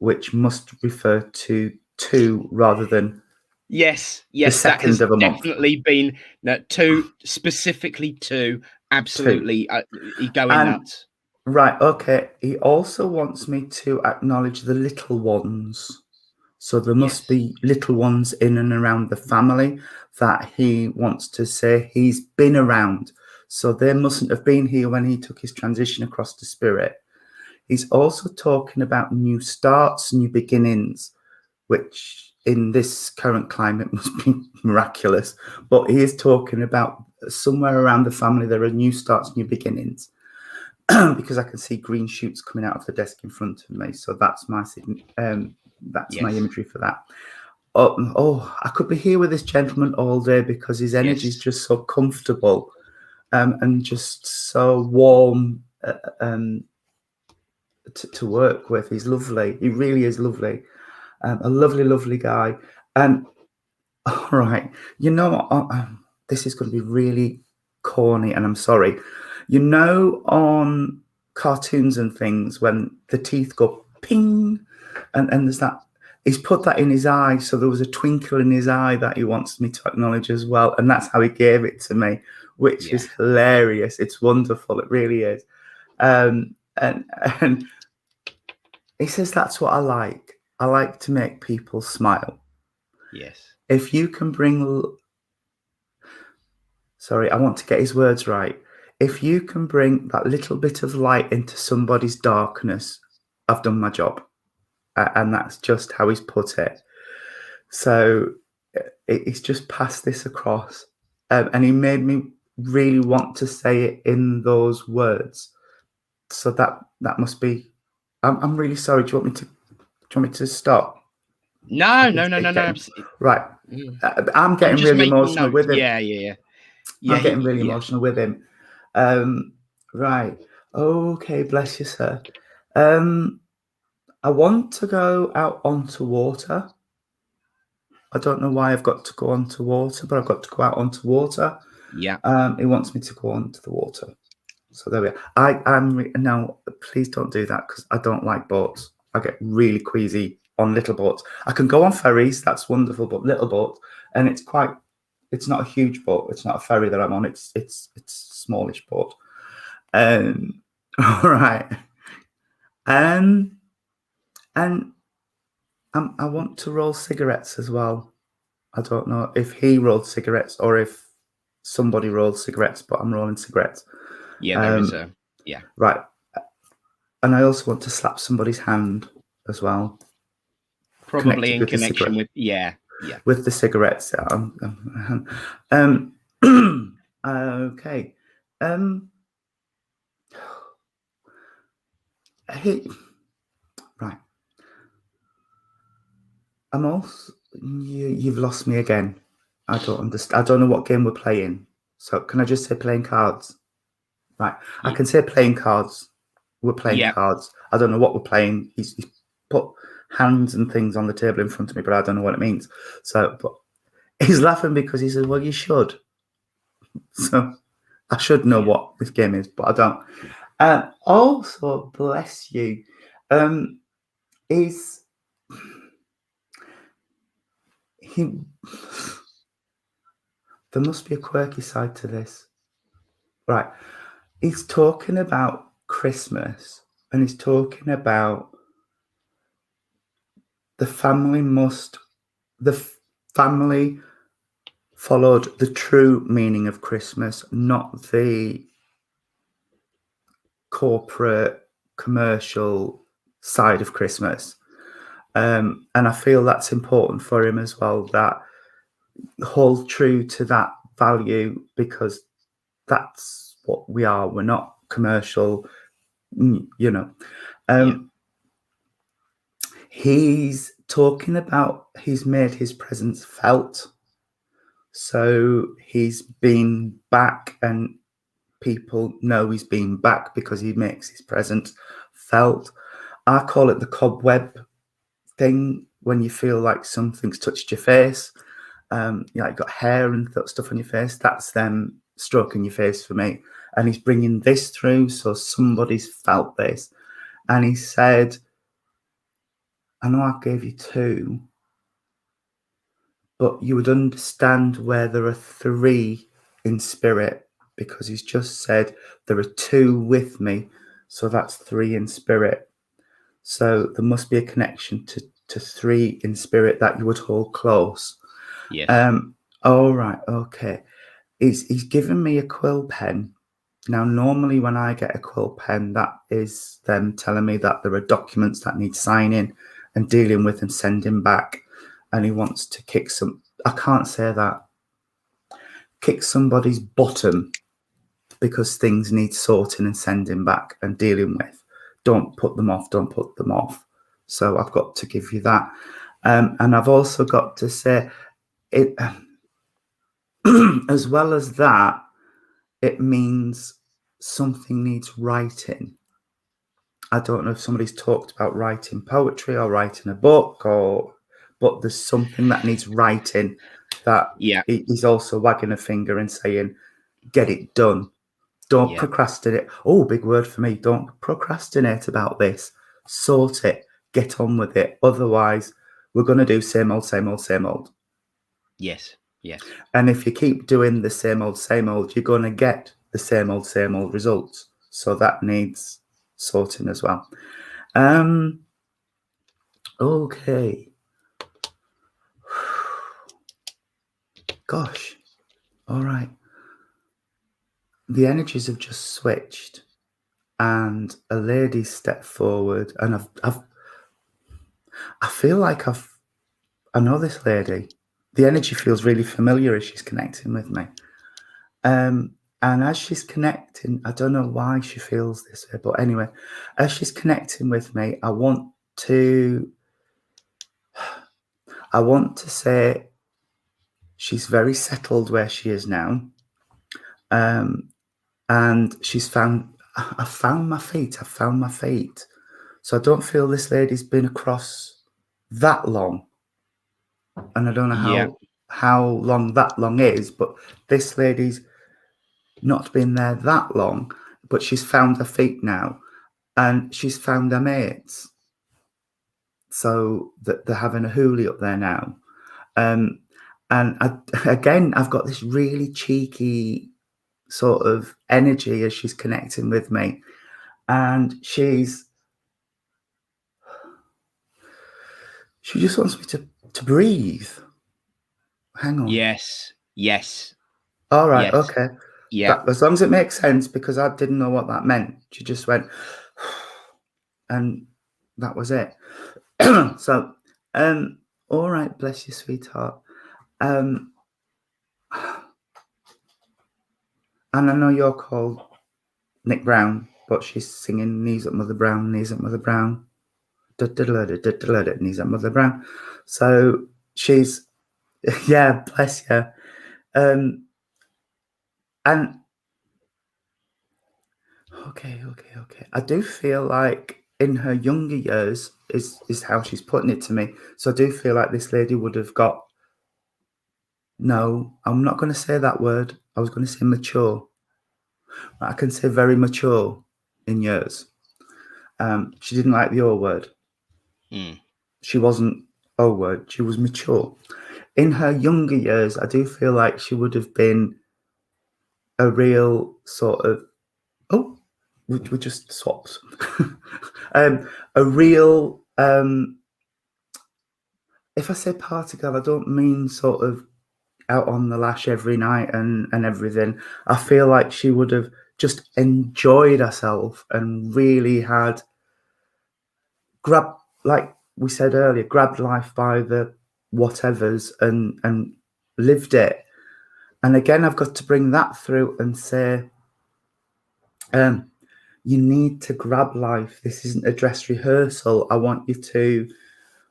which must refer to 2 rather than Yes, the that has 2nd of a month. definitely been 2, specifically 2. Absolutely, going nuts. Right, okay. He also wants me to acknowledge the little ones. So there must be little ones in and around the family that he wants to say he's been around. So they mustn't have been here when he took his transition across to spirit. He's also talking about new starts, new beginnings, which in this current climate must be miraculous. But he is talking about somewhere around the family there are new starts, new beginnings. Because I can see green shoots coming out of the desk in front of me. So that's my my imagery for that. Oh, I could be here with this gentleman all day, because his energy is just so comfortable and just so warm to work with. He's lovely. He really is lovely. A lovely, lovely guy. And all right, this is going to be really corny, and I'm sorry. On cartoons and things, when the teeth go ping, and there's that, he's put that in his eye, so there was a twinkle in his eye that he wants me to acknowledge as well, and that's how he gave it to me, which is hilarious. It's wonderful. It really is. And he says that's what I like. I like to make people smile. Yes. If you can bring... Sorry, I want to get his words right. If you can bring that little bit of light into somebody's darkness, I've done my job. And that's just how he's put it. So he's just passed this across. And he made me really want to say it in those words. So that must be... I'm really sorry. Do you want me to stop? No. Right. I'm getting really emotional with him. Yeah. I'm getting really emotional with him. Right. Okay, bless you, sir. I want to go out onto water. I don't know why I've got to go onto water, but I've got to go out onto water. Yeah. He wants me to go onto the water. So there we are. Now, please don't do that, because I don't like boats. I get really queasy on little boats. I can go on ferries, that's wonderful, but little boats, and it's not a huge boat. It's not a ferry that I'm on. It's a smallish boat. All right. And I want to roll cigarettes as well. I don't know if he rolled cigarettes or if somebody rolled cigarettes, but I'm rolling cigarettes. Yeah, there is Right. And I also want to slap somebody's hand as well. Probably in connection with with the cigarettes. Okay. Right. I'm also... You've lost me again. I don't understand. I don't know what game we're playing. So can I just say playing cards? Right. I can say playing cards. We're playing cards. I don't know what we're playing. He's put hands and things on the table in front of me, but I don't know what it means. So, but he's laughing because he says, well, you should. So I should know what this game is, but I don't. And also, bless you, is he? There must be a quirky side to this, right? He's talking about Christmas, and he's talking about the family followed the true meaning of Christmas, not the corporate commercial side of Christmas. And I feel that's important for him as well, that hold true to that value, because that's what we are. We're not commercial, you know. He's talking about he's made his presence felt. So he's been back, and people know he's been back because he makes his presence felt. I call it the cobweb thing, when you feel like something's touched your face. You've got hair and stuff on your face. That's them stroking your face for me. And he's bringing this through, so somebody's felt this. And he said, I know I gave you 2, but you would understand where there are 3 in spirit, because he's just said there are 2 with me, so that's 3 in spirit. So there must be a connection to 3 in spirit that you would hold close. Yes. All right. Okay. He's given me a quill pen. Now, normally when I get a quill pen, that is them telling me that there are documents that need signing and dealing with and sending back. And he wants to kick I can't say that. Kick somebody's bottom because things need sorting and sending back and dealing with. Don't put them off. Don't put them off. So I've got to give you that. And I've also got to say it, as well as that, it means something needs writing. I don't know if somebody's talked about writing poetry or writing a book, but there's something that needs writing that he's also wagging a finger and saying, get it done. Don't procrastinate. Oh, big word for me. Don't procrastinate about this. Sort it. Get on with it. Otherwise, we're going to do same old, same old, same old. Yes. Yes. And if you keep doing the same old, you're going to get the same old results. So that needs sorting as well. Okay. Gosh. All right. The energies have just switched, and a lady stepped forward, and I feel like I know this lady. The energy feels really familiar as she's connecting with me. And as she's connecting, I don't know why she feels this way, but anyway, as she's connecting with me, I want to say she's very settled where she is now. And I found my feet. So I don't feel this lady's been across that long. And I don't know how long that long is, but this lady's not been there that long, but she's found her feet now, and she's found her mates. So that they're having a hoolie up there now. And I've got this really cheeky sort of energy as she's connecting with me, and she just wants me to breathe. Hang on. Yes. All right. Yes. Okay. Yeah. As long as it makes sense, because I didn't know what that meant. She just went, and that was it. So, all right, bless you, sweetheart. And I know you're called Nick Brown, but she's singing Knees Up Mother Brown, Knees Up Mother Brown, Knees Up Mother Brown. So she's, yeah, bless you. And okay. I do feel like in her younger years is how she's putting it to me. So I do feel like this lady would have got, no, I'm not going to say that word. I was going to say mature. I can say very mature in years. She didn't like the O word. She wasn't O word. She was mature. In her younger years, I do feel like she would have been a real sort of, we just swapped. A real, if I say party girl, I don't mean sort of out on the lash every night and everything. I feel like she would have just enjoyed herself and really had grabbed, like we said earlier, grabbed life by the whatevers and lived it. And again, I've got to bring that through and say, you need to grab life. This isn't a dress rehearsal. I want you to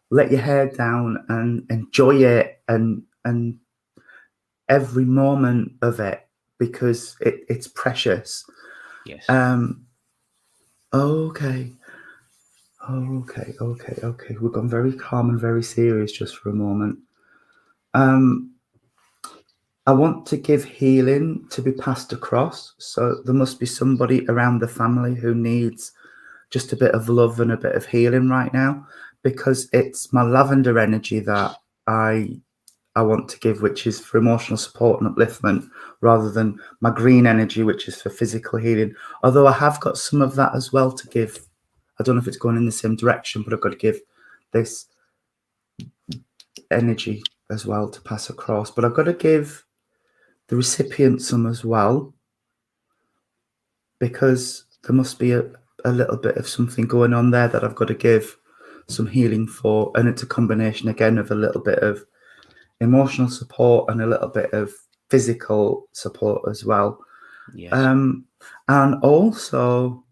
let your hair down and enjoy it and every moment of it, because it's precious. Yes. Okay. We've gone very calm and very serious just for a moment. I want to give healing to be passed across. So there must be somebody around the family who needs just a bit of love and a bit of healing right now, because it's my lavender energy that I want to give, which is for emotional support and upliftment, rather than my green energy, which is for physical healing. Although I have got some of that as well to give. I don't know if it's going in the same direction, but I've got to give this energy as well to pass across. But I've got to give the recipient some as well, because there must be a little bit of something going on there that I've got to give some healing for. And it's a combination again of a little bit of emotional support and a little bit of physical support as well. Yes. And also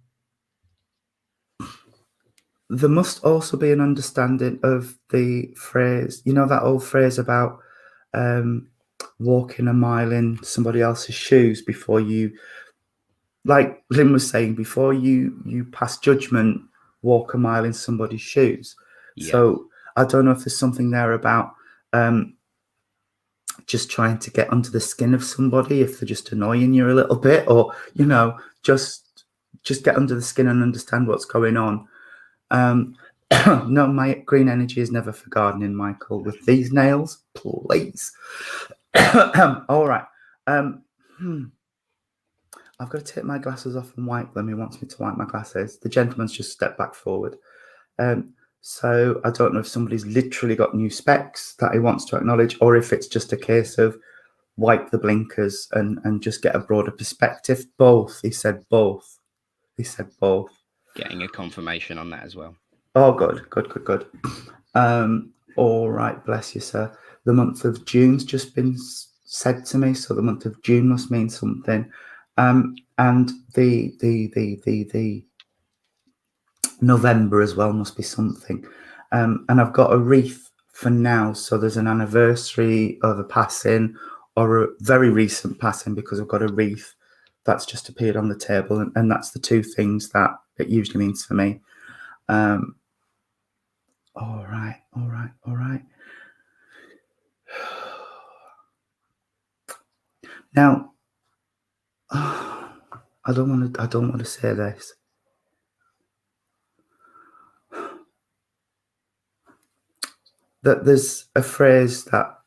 there must also be an understanding of the phrase, you know, that old phrase about walking a mile in somebody else's shoes before you, like Lynn was saying, before you pass judgment, walk a mile in somebody's shoes. Yeah. So I don't know if there's something there about just trying to get under the skin of somebody if they're just annoying you a little bit, or, you know, just get under the skin and understand what's going on. No, my green energy is never for gardening, Michael. With these nails, please. All right. I've got to take my glasses off and wipe them. He wants me to wipe my glasses. The gentleman's just stepped back forward. So I don't know if somebody's literally got new specs that he wants to acknowledge, or if it's just a case of wipe the blinkers and just get a broader perspective. Both. He said both. Getting a confirmation on that as well. Oh, good. All right, bless you, sir. The month of June's just been said to me, so the month of June must mean something. And the November as well must be something. And I've got a wreath for now, so there's an anniversary of a passing or a very recent passing, because I've got a wreath that's just appeared on the table, and that's the two things that it usually means for me. All right. Now, I don't want to say this. That there's a phrase that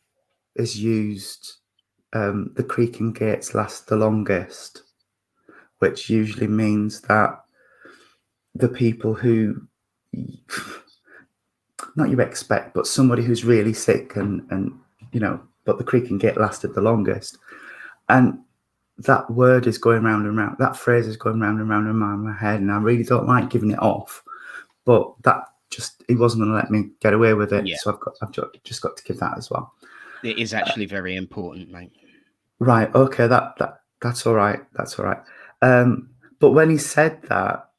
is used, the creaking gates last the longest, which usually means that the people who, not you expect, but somebody who's really sick and you know, but the creaking gate lasted the longest. And that word is going round and round, that phrase is going round and round in my head, and I really don't like giving it off, but that just, he wasn't going to let me get away with it. Yeah. So I've just got to give that as well. It is actually very important, mate. Right. Okay. That's all right. But when he said that,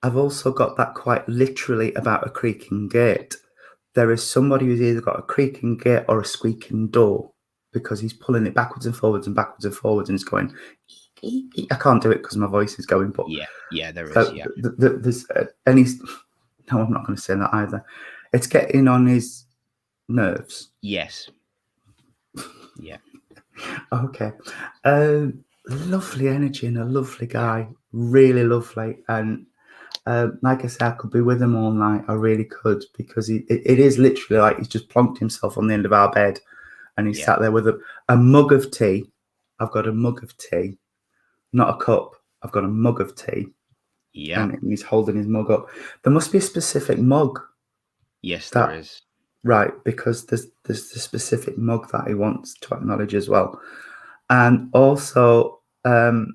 I've also got that quite literally about a creaking gate. There is somebody who's either got a creaking gate or a squeaking door, because he's pulling it backwards and forwards and it's going, I can't do it because my voice is going, but yeah, there is. So yeah, there's and he's, no, I'm not going to say that either. It's getting on his nerves. Yes. Yeah. Okay. Lovely energy and a lovely guy. Really lovely. And like I said, I could be with him all night. I really could, because it is literally like he's just plonked himself on the end of our bed and he sat there with a mug of tea. I've got a mug of tea, not a cup. I've got a mug of tea. Yeah. And he's holding his mug up. There must be a specific mug. Yes, there is. Right, because there's the specific mug that he wants to acknowledge as well. And also, all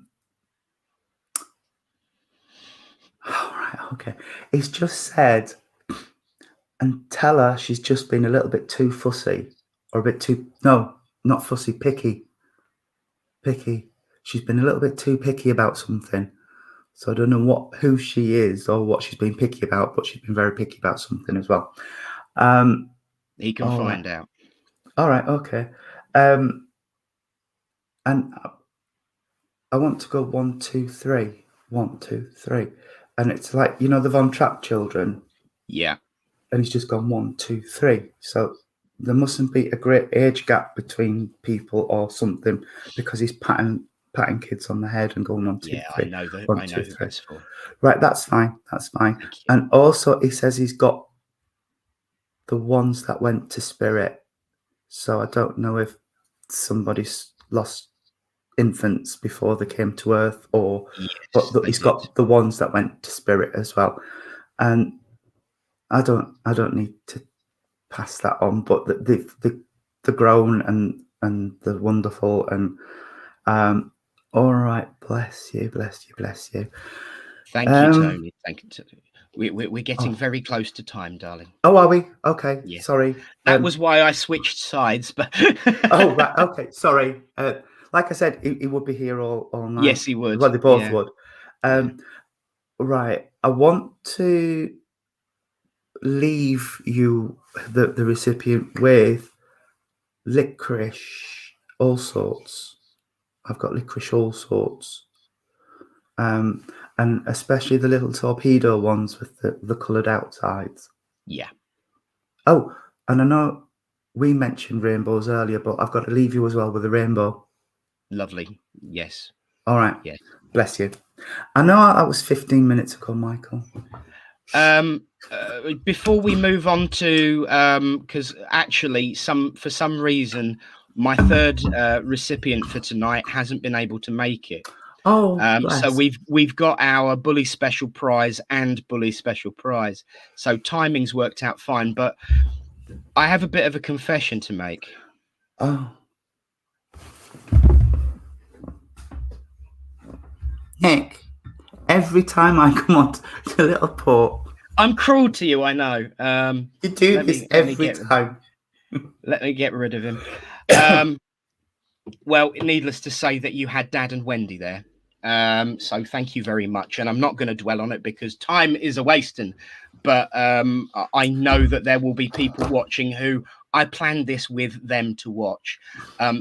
right, okay. He's just said, and tell her she's just been a little bit too fussy, or a bit too, no, not fussy, picky. Picky. She's been a little bit too picky about something. So I don't know who she is or what she's been picky about, but she's been very picky about something as well. He can find out. All right, okay. And I want to go 1, 2, 3. 1, 2, 3. And it's like, you know, the Von Trapp children. Yeah. And he's just gone 1, 2, 3. So there mustn't be a great age gap between people or something, because he's patting kids on the head and going 1, 2, 3. I know that. 1, I know 2, who 3. that's for. Right, that's fine. That's fine. And also, he says he's got the ones that went to spirit. So I don't know if somebody's lost infants before they came to earth, or but he's got the ones that went to spirit as well. And I don't need to pass that on, but the grown and the wonderful, and all right, bless you. Thank you, Tony. Thank you. We're getting very close to time, darling. Oh, are we? Okay. Yes. Sorry. That was why I switched sides. But oh, right. Okay. Sorry. Like I said, he would be here all night. Yes, he would. Well, they both would. Right. I want to leave you, the recipient, with licorice, all sorts. I've got licorice, all sorts. And especially the little torpedo ones with the coloured outsides. Yeah. Oh, and I know we mentioned rainbows earlier, but I've got to leave you as well with a rainbow. Lovely. Yes. All right. Yes. Bless you. I know that was 15 minutes ago, Michael. Before we move on to, because actually, for some reason, my third recipient for tonight hasn't been able to make it. Oh, so we've got our bully special prize and bully special prize. So timing's worked out fine, but I have a bit of a confession to make. Oh. Nick, every time I come on to Littleport, I'm cruel to you, I know. You do this every time. Let me get rid of him. Well, needless to say that you had Dad and Wendy there. So thank you very much. And I'm not going to dwell on it because time is a wasting. But I know that there will be people watching who I planned this with them to watch.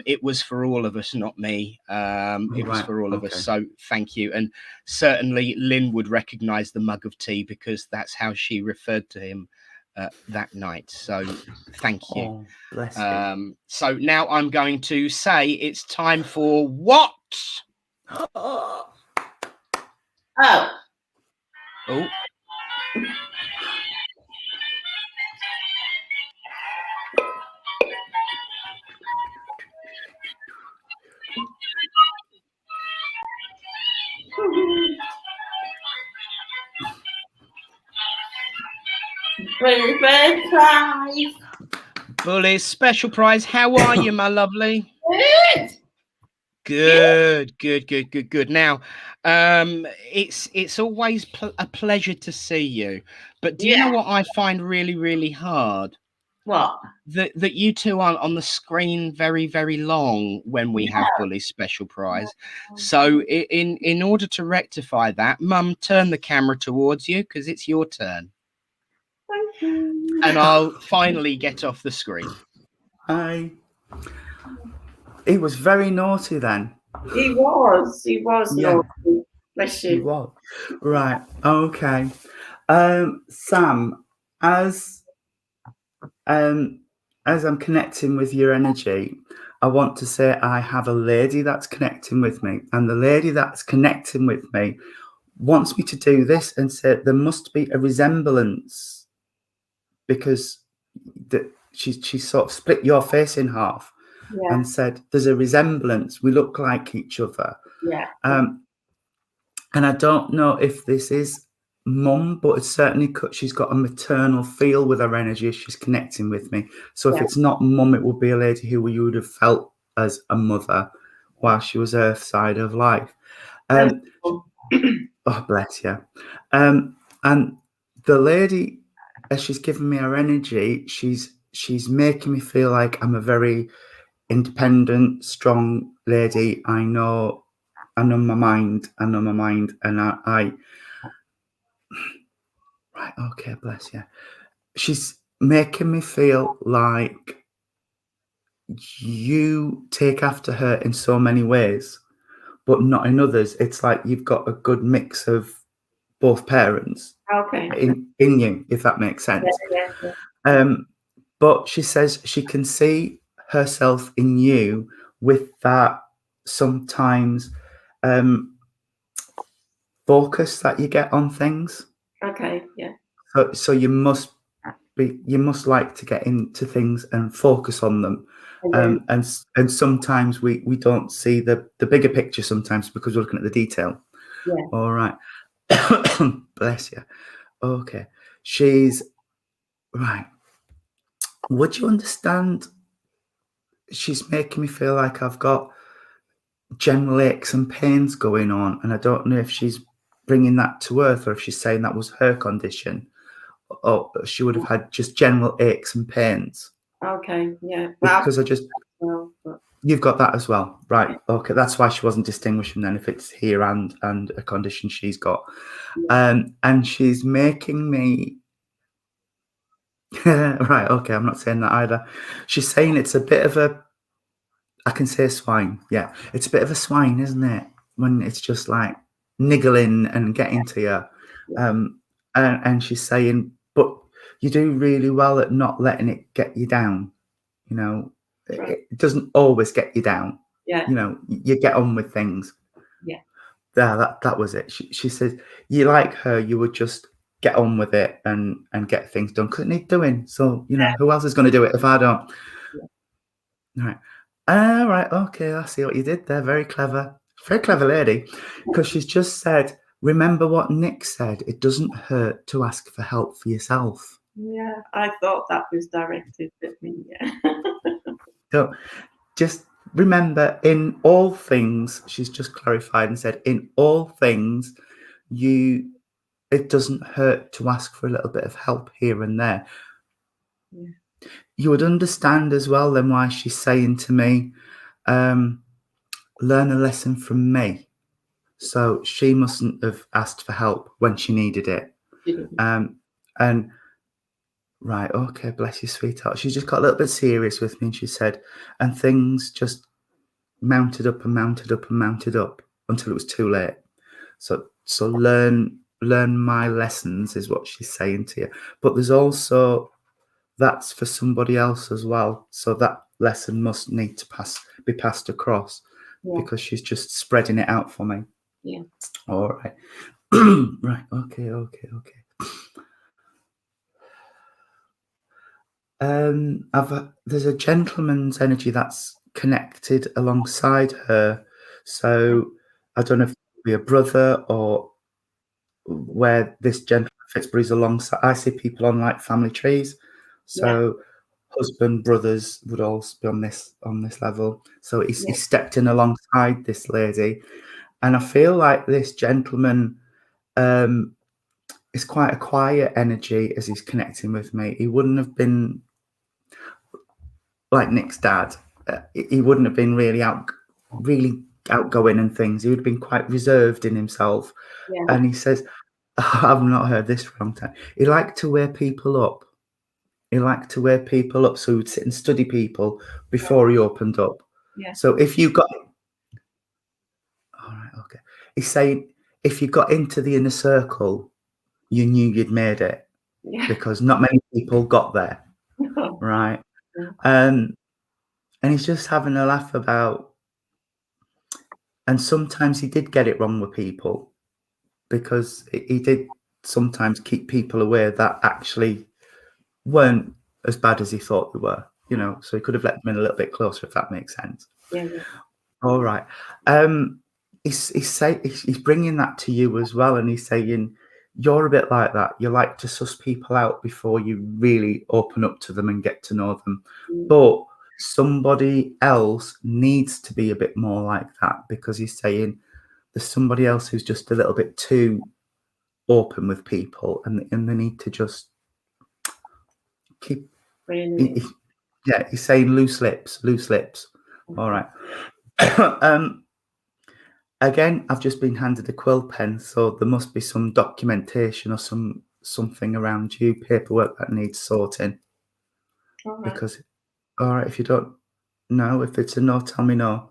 It was for all of us, not me. It was for all of us. So thank you. And certainly Lynn would recognize the mug of tea because that's how she referred to him that night. So thank you. Oh, bless you. So now I'm going to say it's time for what? Oh. Bully special prize. How are you, my lovely? Good. Now, it's always a pleasure to see you. But do you know what I find really, really hard? What? That you two are on the screen very, very long when we have Bully's special prize. So in order to rectify that, Mum, turn the camera towards you because it's your turn. Thank you. And I'll finally get off the screen. Hi. He was very naughty then. He was naughty. Bless you. He was. Right. Okay. Sam, as as I'm connecting with your energy, I want to say I have a lady that's connecting with me, and the lady that's connecting with me wants me to do this and said there must be a resemblance, because she sort of split your face in half and said there's a resemblance, we look like each other. And I don't know if this is mum, but it's certainly she's got a maternal feel with her energy as she's connecting with me. So if it's not mum, it would be a lady who you would have felt as a mother while she was earth side of life. Oh, bless you. And the lady, as she's giving me her energy, she's making me feel like I'm a very independent, strong lady. I know my mind, and I right, okay, bless you. She's making me feel like you take after her in so many ways, but not in others. It's like you've got a good mix of both parents in you, if that makes sense. But she says she can see herself in you with that sometimes focus that you get on things. So you must like to get into things and focus on them. And sometimes we don't see the bigger picture sometimes because we're looking at the detail. All right. Bless you. Okay. She's right. Would you understand? She's making me feel like I've got general aches and pains going on, and I don't know if she's bringing that to earth or if she's saying that was her condition, or she would have had just general aches and pains. Because you've got that as well, right? Okay, that's why she wasn't distinguishing then if it's here and a condition she's got. And she's making me right, okay, I'm not saying that either. She's saying it's a bit of a, I can say swine. Yeah, it's a bit of a swine, isn't it? When it's just like niggling and getting to you. And she's saying, but you do really well at not letting it get you down. You know, it doesn't always get you down. You know, you get on with things. That was it. She said, you like her, you would just get on with it and get things done. Couldn't need doing. So, you know, who else is going to do it if I don't? Right. Right. Okay. I see what you did there. Very clever lady. Because she's just said, remember what Nick said. It doesn't hurt to ask for help for yourself. Yeah. I thought that was directed at me. Yeah. So just remember, in all things, she's just clarified and said, in all things, it doesn't hurt to ask for a little bit of help here and there. You would understand as well then why she's saying to me, learn a lesson from me. So she mustn't have asked for help when she needed it. And right, okay, bless you, sweetheart. She just got a little bit serious with me, and she said, and things just mounted up and mounted up and mounted up until it was too late. So learn my lessons is what she's saying to you. But there's also, that's for somebody else as well. So that lesson must need to be passed across, because she's just spreading it out for me. Yeah. All right. Right. Okay. There's a gentleman's energy that's connected alongside her. So I don't know if it'll be a brother or where this gentleman fits, but he's alongside. I see people on like family trees. So husband, brothers would also be on this level. So he stepped in alongside this lady, and I feel like this gentleman is quite a quiet energy as he's connecting with me. He wouldn't have been like Nick's dad. He wouldn't have been really outgoing and things. He would have been quite reserved in himself. And he says, I've not heard this for a long time. He liked to wear people up. So he would sit and study people before he opened up. So if you got, all right, okay. He's saying if you got into the inner circle, you knew you'd made it, because not many people got there, right? And he's just having a laugh about, and sometimes he did get it wrong with people, because he did sometimes keep people away that actually weren't as bad as he thought they were, you know, so he could have let them in a little bit closer, if that makes sense. Yeah. All right. He's bringing that to you as well, and he's saying you're a bit like that. You like to suss people out before you really open up to them and get to know them. But somebody else needs to be a bit more like that, because he's saying there's somebody else who's just a little bit too open with people, and they need to just keep. Really? He's saying loose lips. All right. Again, I've just been handed a quill pen, so there must be some documentation or something around you, paperwork that needs sorting. All right. Because, all right, if you don't know, if it's a no, tell me no.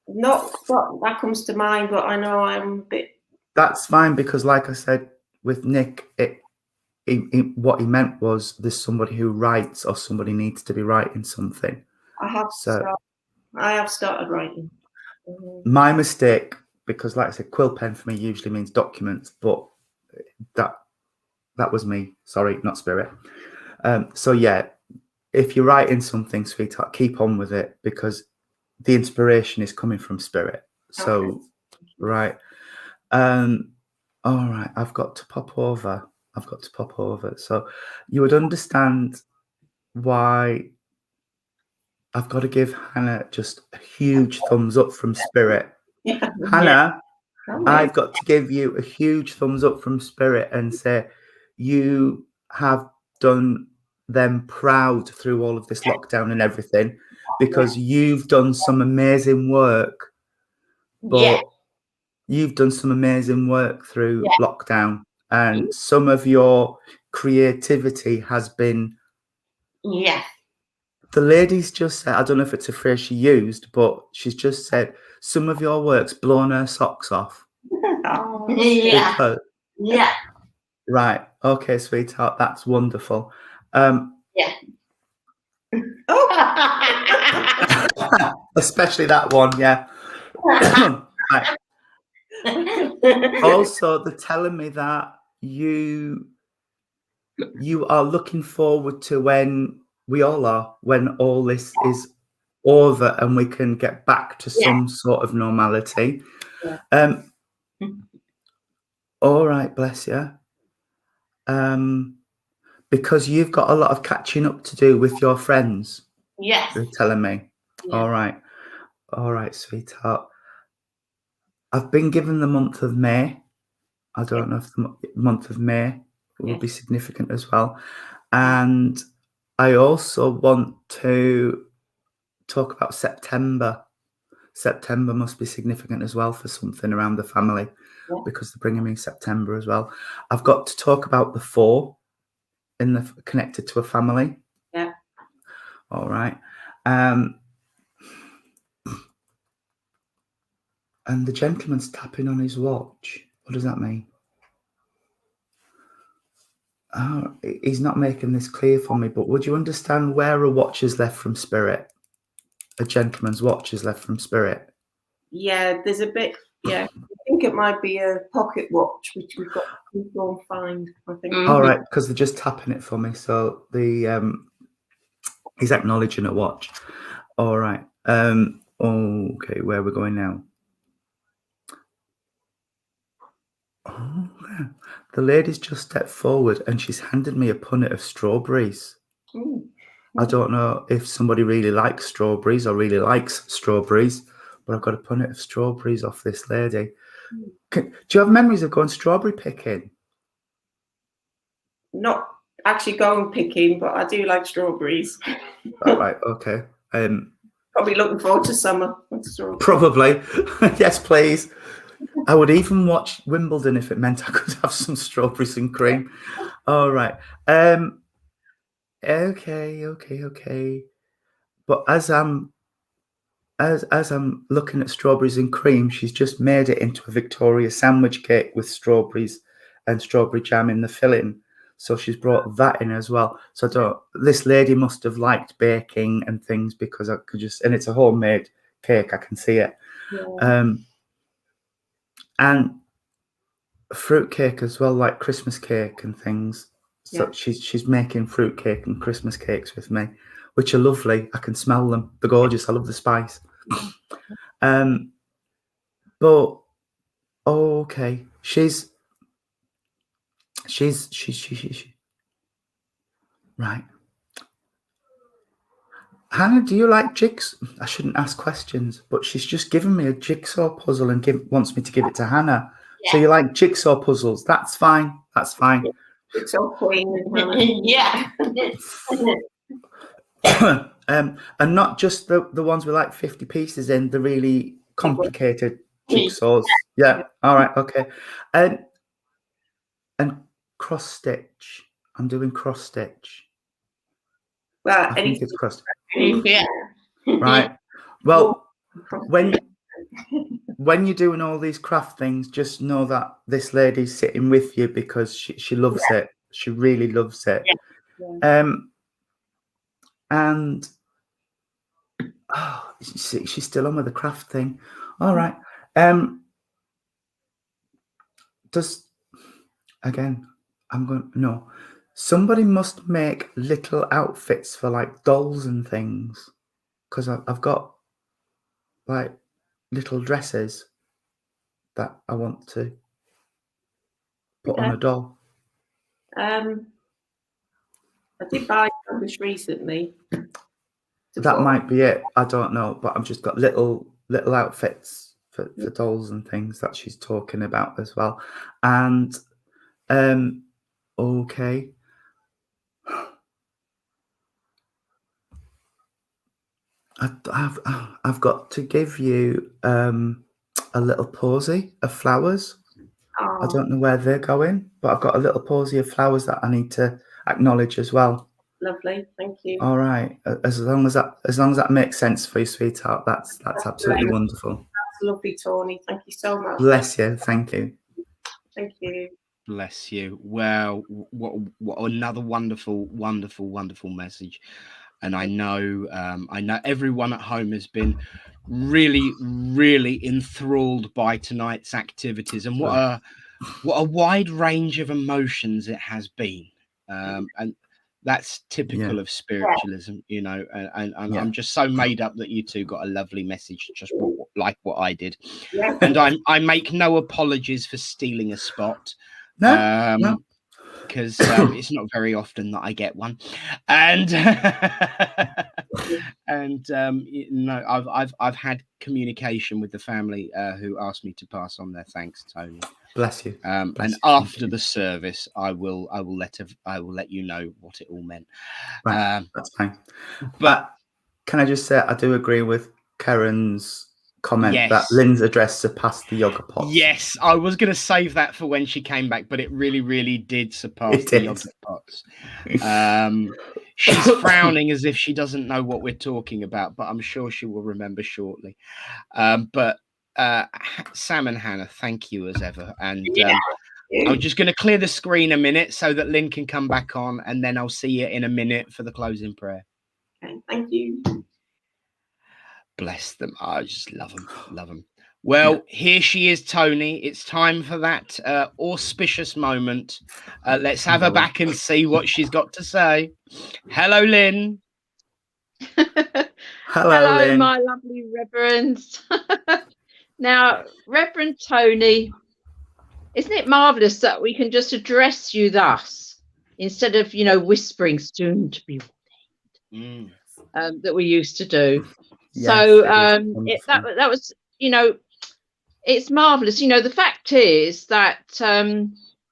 Not that comes to mind, but I know I'm a bit. That's fine, because like I said with Nick, what he meant was there's somebody who writes, or somebody needs to be writing something. I have started writing. My mistake, because like I said, quill pen for me usually means documents, but that was me. Sorry, not spirit. So yeah, if you're writing something, sweetheart, keep on with it, because the inspiration is coming from spirit. So, Okay. right. All right, I've got to pop over. So you would understand why I've got to give Hannah just a huge thumbs up from spirit. Yeah. Hannah, Yeah. I've got to give you a huge thumbs up from spirit and say you have done them proud through all of this lockdown and everything, because you've done some amazing work. But you've done some amazing work through lockdown, and some of your creativity has been. Yeah. The lady's just said, I don't know if it's a phrase she used, but she's just said some of your work's blown her socks off. Oh, Because, right. Okay, sweetheart. That's wonderful. Especially that one. Yeah. Right. Also, they're telling me that you are looking forward to when we all are, when all this is over and we can get back to some sort of normality. All right, bless you. Because you've got a lot of catching up to do with your friends. Yes. They're telling me. Yeah. All right, sweetheart. I've been given the month of May. I don't know if the month of May will be significant as well. And I also want to talk about September. September must be significant as well for something around the family, because they're bringing me September as well. I've got to talk about the 4 in the connected to a family. Yeah. All right. And the gentleman's tapping on his watch. What does that mean? Oh, he's not making this clear for me, but would you understand where a watch is left from spirit? A gentleman's watch is left from spirit. Yeah, there's a bit. Yeah, I think it might be a pocket watch, which we've got to go and find. I think. All right, because they're just tapping it for me. So the he's acknowledging a watch. All right. Okay, where are we going now? Oh, the lady's just stepped forward and she's handed me a punnet of strawberries. I don't know if somebody really likes strawberries or really likes strawberries, but I've got a punnet of strawberries off this lady. Do you have memories of going strawberry picking? Not actually going picking, but I do like strawberries. All right, okay. Probably looking forward to summer. Probably. Yes, please. I would even watch Wimbledon if it meant I could have some strawberries and cream. All right. Okay. But as I'm looking at strawberries and cream, she's just made it into a Victoria sandwich cake with strawberries and strawberry jam in the filling. So she's brought that in as well. So this lady must have liked baking and things, because I could just, and it's a homemade cake, I can see it. Yeah. And fruit cake as well, like Christmas cake and things. So Yeah. she's making fruit cake and Christmas cakes with me, which are lovely. I can smell them. They're gorgeous. I love the spice. But okay, she's right. Hannah, do you like jigs? I shouldn't ask questions, but she's just given me a jigsaw puzzle and wants me to give it to Hannah. Yeah. So you like jigsaw puzzles? That's fine. That's fine. Jigsaw queen. Yeah. And not just the ones with like 50 pieces in, the really complicated jigsaws. Yeah. All right. Okay. And cross stitch. I'm doing cross stitch. Well, I think it's cross. Yeah. Right. Well, when you're doing all these craft things, just know that this lady's sitting with you, because she loves it. She really loves it. Yeah. And she's still on with the craft thing. All right. Somebody must make little outfits for like dolls and things, because I've got like little dresses that I want to put on a doll. I did buy this recently. That might be it. I don't know, but I've just got little outfits for dolls and things that she's talking about as well. And okay. I've got to give you a little posy of flowers. Oh. I don't know where they're going, but I've got a little posy of flowers that I need to acknowledge as well. Lovely, thank you. All right, as long as that makes sense for you, sweetheart, that's absolutely wonderful. That's lovely, Tony. Thank you so much. Bless you. Thank you. Thank you. Bless you. Well, what another wonderful message. And I know everyone at home has been really enthralled by tonight's activities, and what a wide range of emotions it has been. And that's typical of spiritualism, you know, and I'm just so made up that you two got a lovely message, just like what I did. Yeah. And I make no apologies for stealing a spot. No. Because it's not very often that I get one, and I've had communication with the family who asked me to pass on their thanks, Tony. Bless you. And after the service, I will let you know what it all meant. Right, that's fine. But can I just say I do agree with Karen's comment that Lynn's address surpassed the yogurt pots. Yes, I was going to save that for when she came back, but it really did surpass the yogurt pots. She's frowning as if she doesn't know what we're talking about, but I'm sure she will remember shortly. But Sam and Hannah, thank you as ever. And I'm just going to clear the screen a minute so that Lynn can come back on, and then I'll see you in a minute for the closing prayer. Okay, thank you. Bless them. I just love them. Well, here she is, Tony. It's time for that auspicious moment. Let's have her back and see what she's got to say. Hello, Lynn. Hello, Lynn. My lovely reverends. Now, Reverend Tony, isn't it marvellous that we can just address you thus instead of, whispering soon to be ordained that we used to do? Yes, so that was, it's marvelous. The fact is that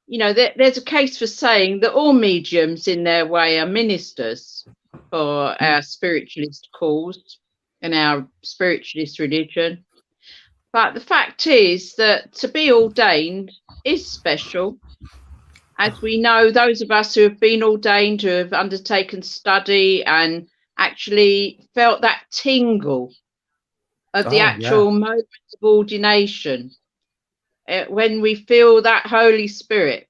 there's a case for saying that all mediums in their way are ministers for our spiritualist cause and our spiritualist religion. But the fact is that to be ordained is special. As we know, those of us who have been ordained, who have undertaken study and actually felt that tingle of the actual moment of ordination, when we feel that Holy Spirit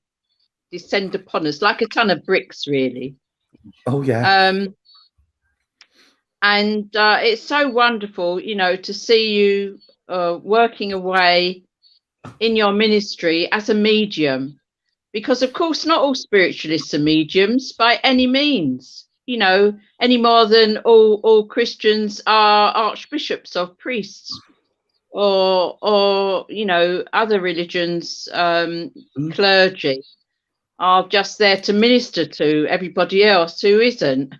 descend upon us like a ton of bricks, really. Oh yeah. And it's so wonderful, you know, to see you working away in your ministry as a medium, because of course not all spiritualists are mediums by any means, you know, any more than all Christians are archbishops or priests or you know, other religions, clergy are just there to minister to everybody else who isn't.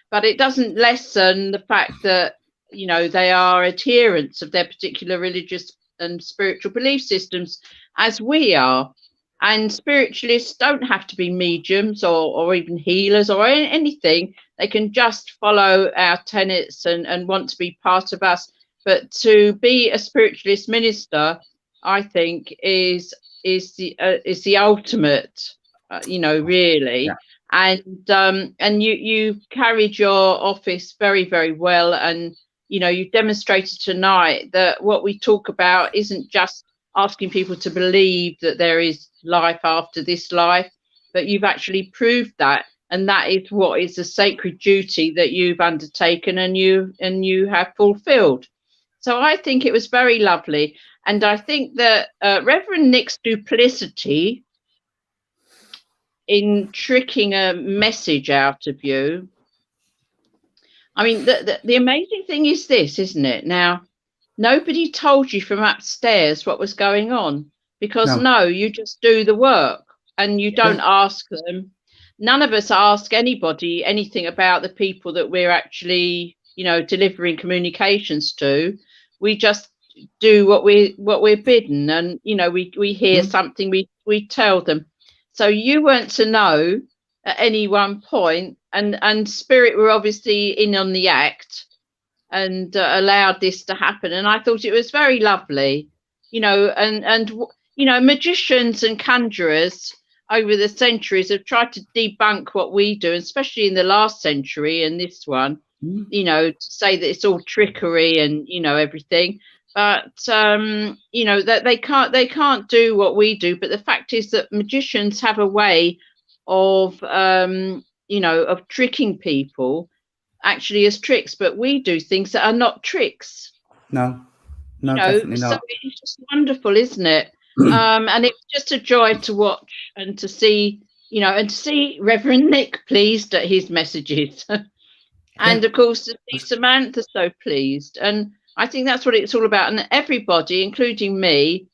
But it doesn't lessen the fact that, you know, they are adherents of their particular religious and spiritual belief systems, as we are. And spiritualists don't have to be mediums or even healers or anything. They can just follow our tenets and want to be part of us. But to be a spiritualist minister, I think, is the ultimate, you know, really. Yeah. And you carried your office very, very well, and you know, you demonstrated tonight that what we talk about isn't just asking people to believe that there is life after this life, but you've actually proved that, and that is what is a sacred duty that you've undertaken and you have fulfilled. So I think it was very lovely, and I think that Reverend Nick's duplicity in tricking a message out of you. I mean, the amazing thing is this, isn't it? Now, nobody told you from upstairs what was going on, because no, you just do the work and you don't ask them. None of us ask anybody anything about the people that we're actually, you know, delivering communications to. We just do what we're bidden, and you know, we hear something, we tell them. So you weren't to know at any one point, and Spirit were obviously in on the act and allowed this to happen. And I thought it was very lovely, you know, and you know, magicians and conjurers over the centuries have tried to debunk what we do, especially in the last century and this one, you know, to say that it's all trickery and, you know, everything. But you know, that they can't do what we do. But the fact is that magicians have a way of you know, of tricking people actually as tricks, but we do things that are not tricks. No, you know, definitely so not. it's just wonderful, isn't it? And it's just a joy to watch and to see, you know, and to see Reverend Nick pleased at his messages. And of course to see Samantha so pleased. And I think that's what it's all about. And everybody, including me,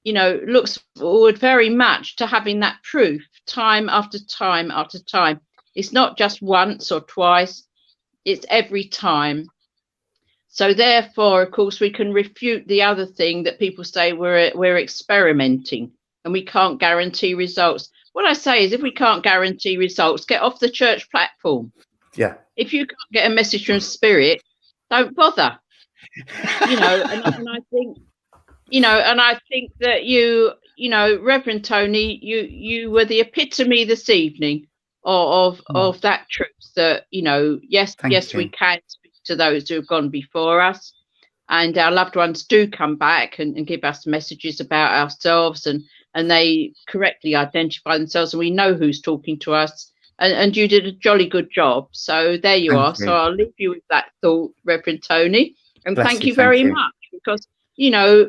you know, looks forward very much to having that proof time after time after time. It's not just once or twice, it's every time. So therefore, of course, we can refute the other thing that people say we're experimenting and we can't guarantee results. What I say is, if we can't guarantee results, get off the church platform. Yeah. If you can't get a message from Spirit, don't bother. You know, and I think, you know, and I think that you know, Reverend Tony, you were the epitome this evening of that truth that, you know, yes, we can speak to those who have gone before us, and our loved ones do come back and give us messages about ourselves, and they correctly identify themselves, and we know who's talking to us. And you did a jolly good job. So there you are. So I'll leave you with that thought, Reverend Tony. And thank you very much, because, you know,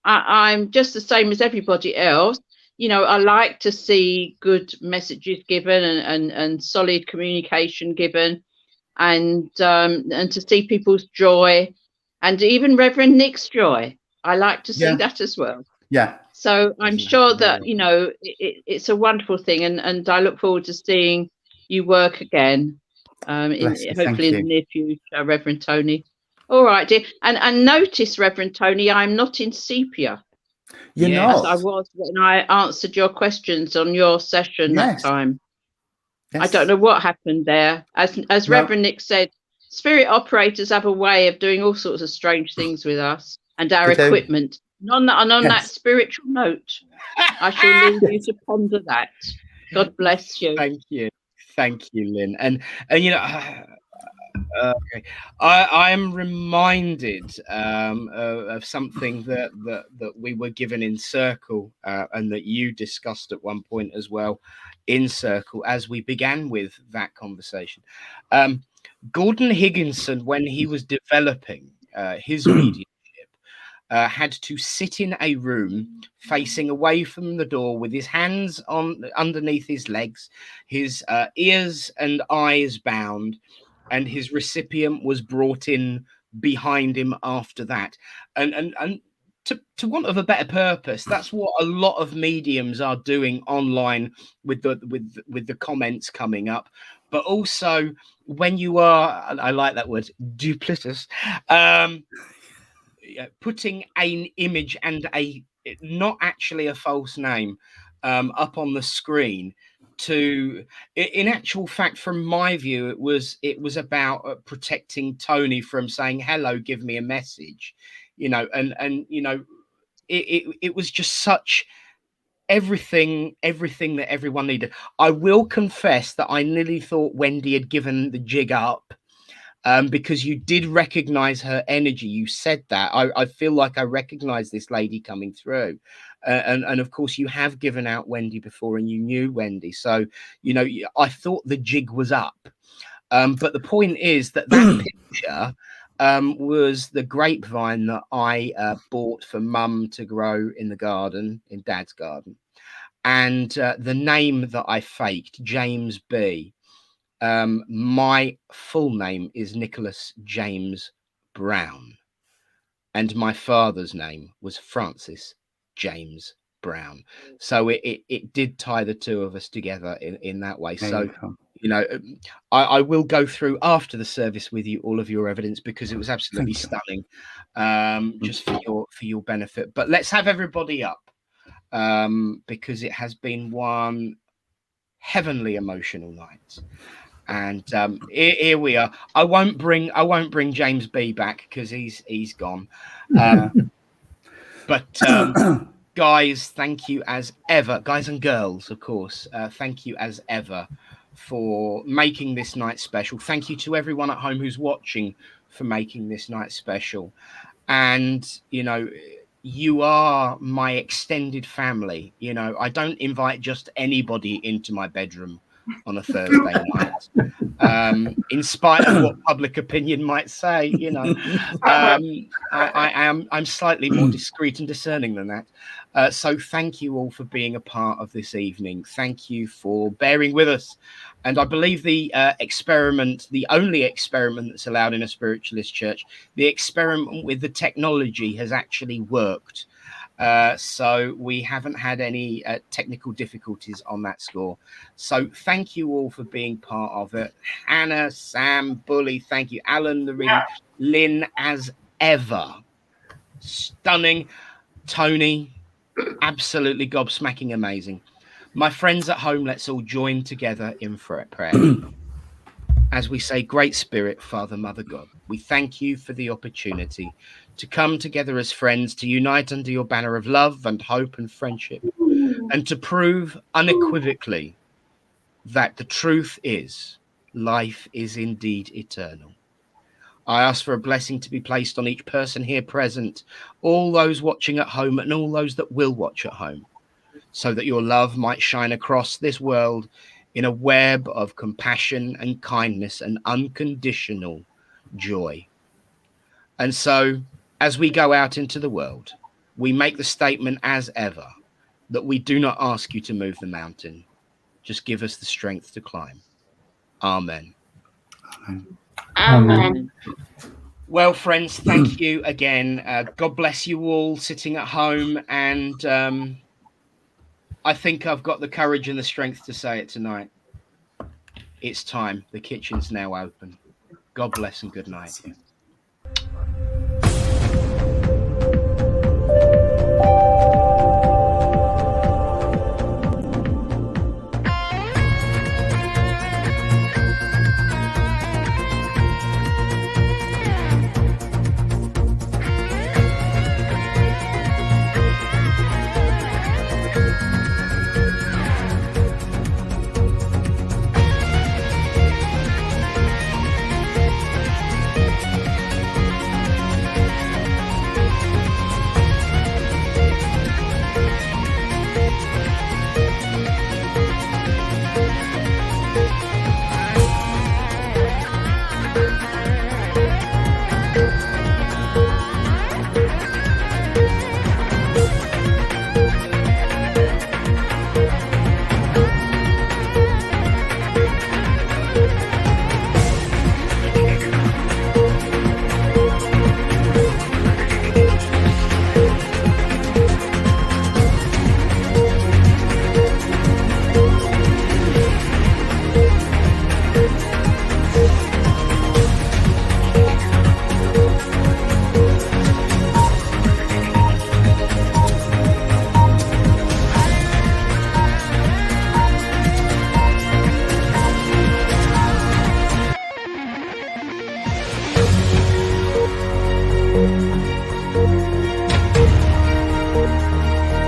I'm just the same as everybody else. You know, I like to see good messages given and solid communication given, and to see people's joy, and even Reverend Nick's joy. I like to see that as well. Yeah. So I'm sure that, you know, it's a wonderful thing, and I look forward to seeing you work again, hopefully in the near future, Reverend Tony. All right, dear. And notice, Reverend Tony, I'm not in sepia. You're not. As I was when I answered your questions on your session that time. Yes. I don't know what happened there. As Reverend Nick said, spirit operators have a way of doing all sorts of strange things with us and our equipment. And on that spiritual note, I shall leave you to ponder that. God bless you. Thank you, Lynn. And you know, Okay, I am reminded of something that we were given in Circle, and that you discussed at one point as well in Circle as we began with that conversation. Gordon Higginson, when he was developing his mediumship, had to sit in a room facing away from the door with his hands on underneath his legs, his ears and eyes bound, and his recipient was brought in behind him after that. And to want of a better purpose, that's what a lot of mediums are doing online with the comments coming up. But also when you are, I like that word, duplicitous, putting an image and a not actually a false name up on the screen, to, in actual fact, from my view, it was about protecting Tony from saying hello, give me a message, and it was just such everything that everyone needed. I will confess that I nearly thought Wendy had given the jig up, because you did recognize her energy. You said that. I feel like I recognize this lady coming through. And of course, you have given out Wendy before, and you knew Wendy. So, I thought the jig was up. But the point is that picture was the grapevine that I bought for Mum to grow in the garden, in Dad's garden. And the name that I faked, James B. My full name is Nicholas James Brown, and my father's name was Francis James Brown. So it did tie the two of us together in that way. So, I will go through after the service with you all of your evidence, because it was absolutely stunning, just for your benefit. But let's have everybody up, because it has been one heavenly emotional night. And here we are. I won't bring James B back because he's gone. But guys, thank you as ever, guys and girls, of course. Thank you as ever for making this night special. Thank you to everyone at home who's watching for making this night special. And you are my extended family. I don't invite just anybody into my bedroom on a Thursday night, in spite of what public opinion might say. I'm slightly more discreet and discerning than that. So thank you all for being a part of this evening. Thank you for bearing with us. And I believe the experiment, the only experiment that's allowed in a spiritualist church, the experiment with the technology has actually worked. So we haven't had any technical difficulties on that score. So thank you all for being part of it. Hannah, Sam, Bully, thank you. Alan, Lynn, as ever. Stunning. Tony, absolutely gobsmacking amazing. My friends at home, let's all join together in prayer. As we say, Great Spirit, Father, Mother, God, we thank you for the opportunity to come together as friends, to unite under your banner of love and hope and friendship, and to prove unequivocally that the truth is life is indeed eternal. I ask for a blessing to be placed on each person here present, all those watching at home and all those that will watch at home, so that your love might shine across this world in a web of compassion and kindness and unconditional joy. And so, as we go out into the world, we make the statement as ever that we do not ask you to move the mountain. Just give us the strength to climb. Amen. Amen. Amen. Well, friends, thank you again. God bless you all sitting at home. And I think I've got the courage and the strength to say it tonight. It's time. The kitchen's now open. God bless and good night.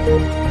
you.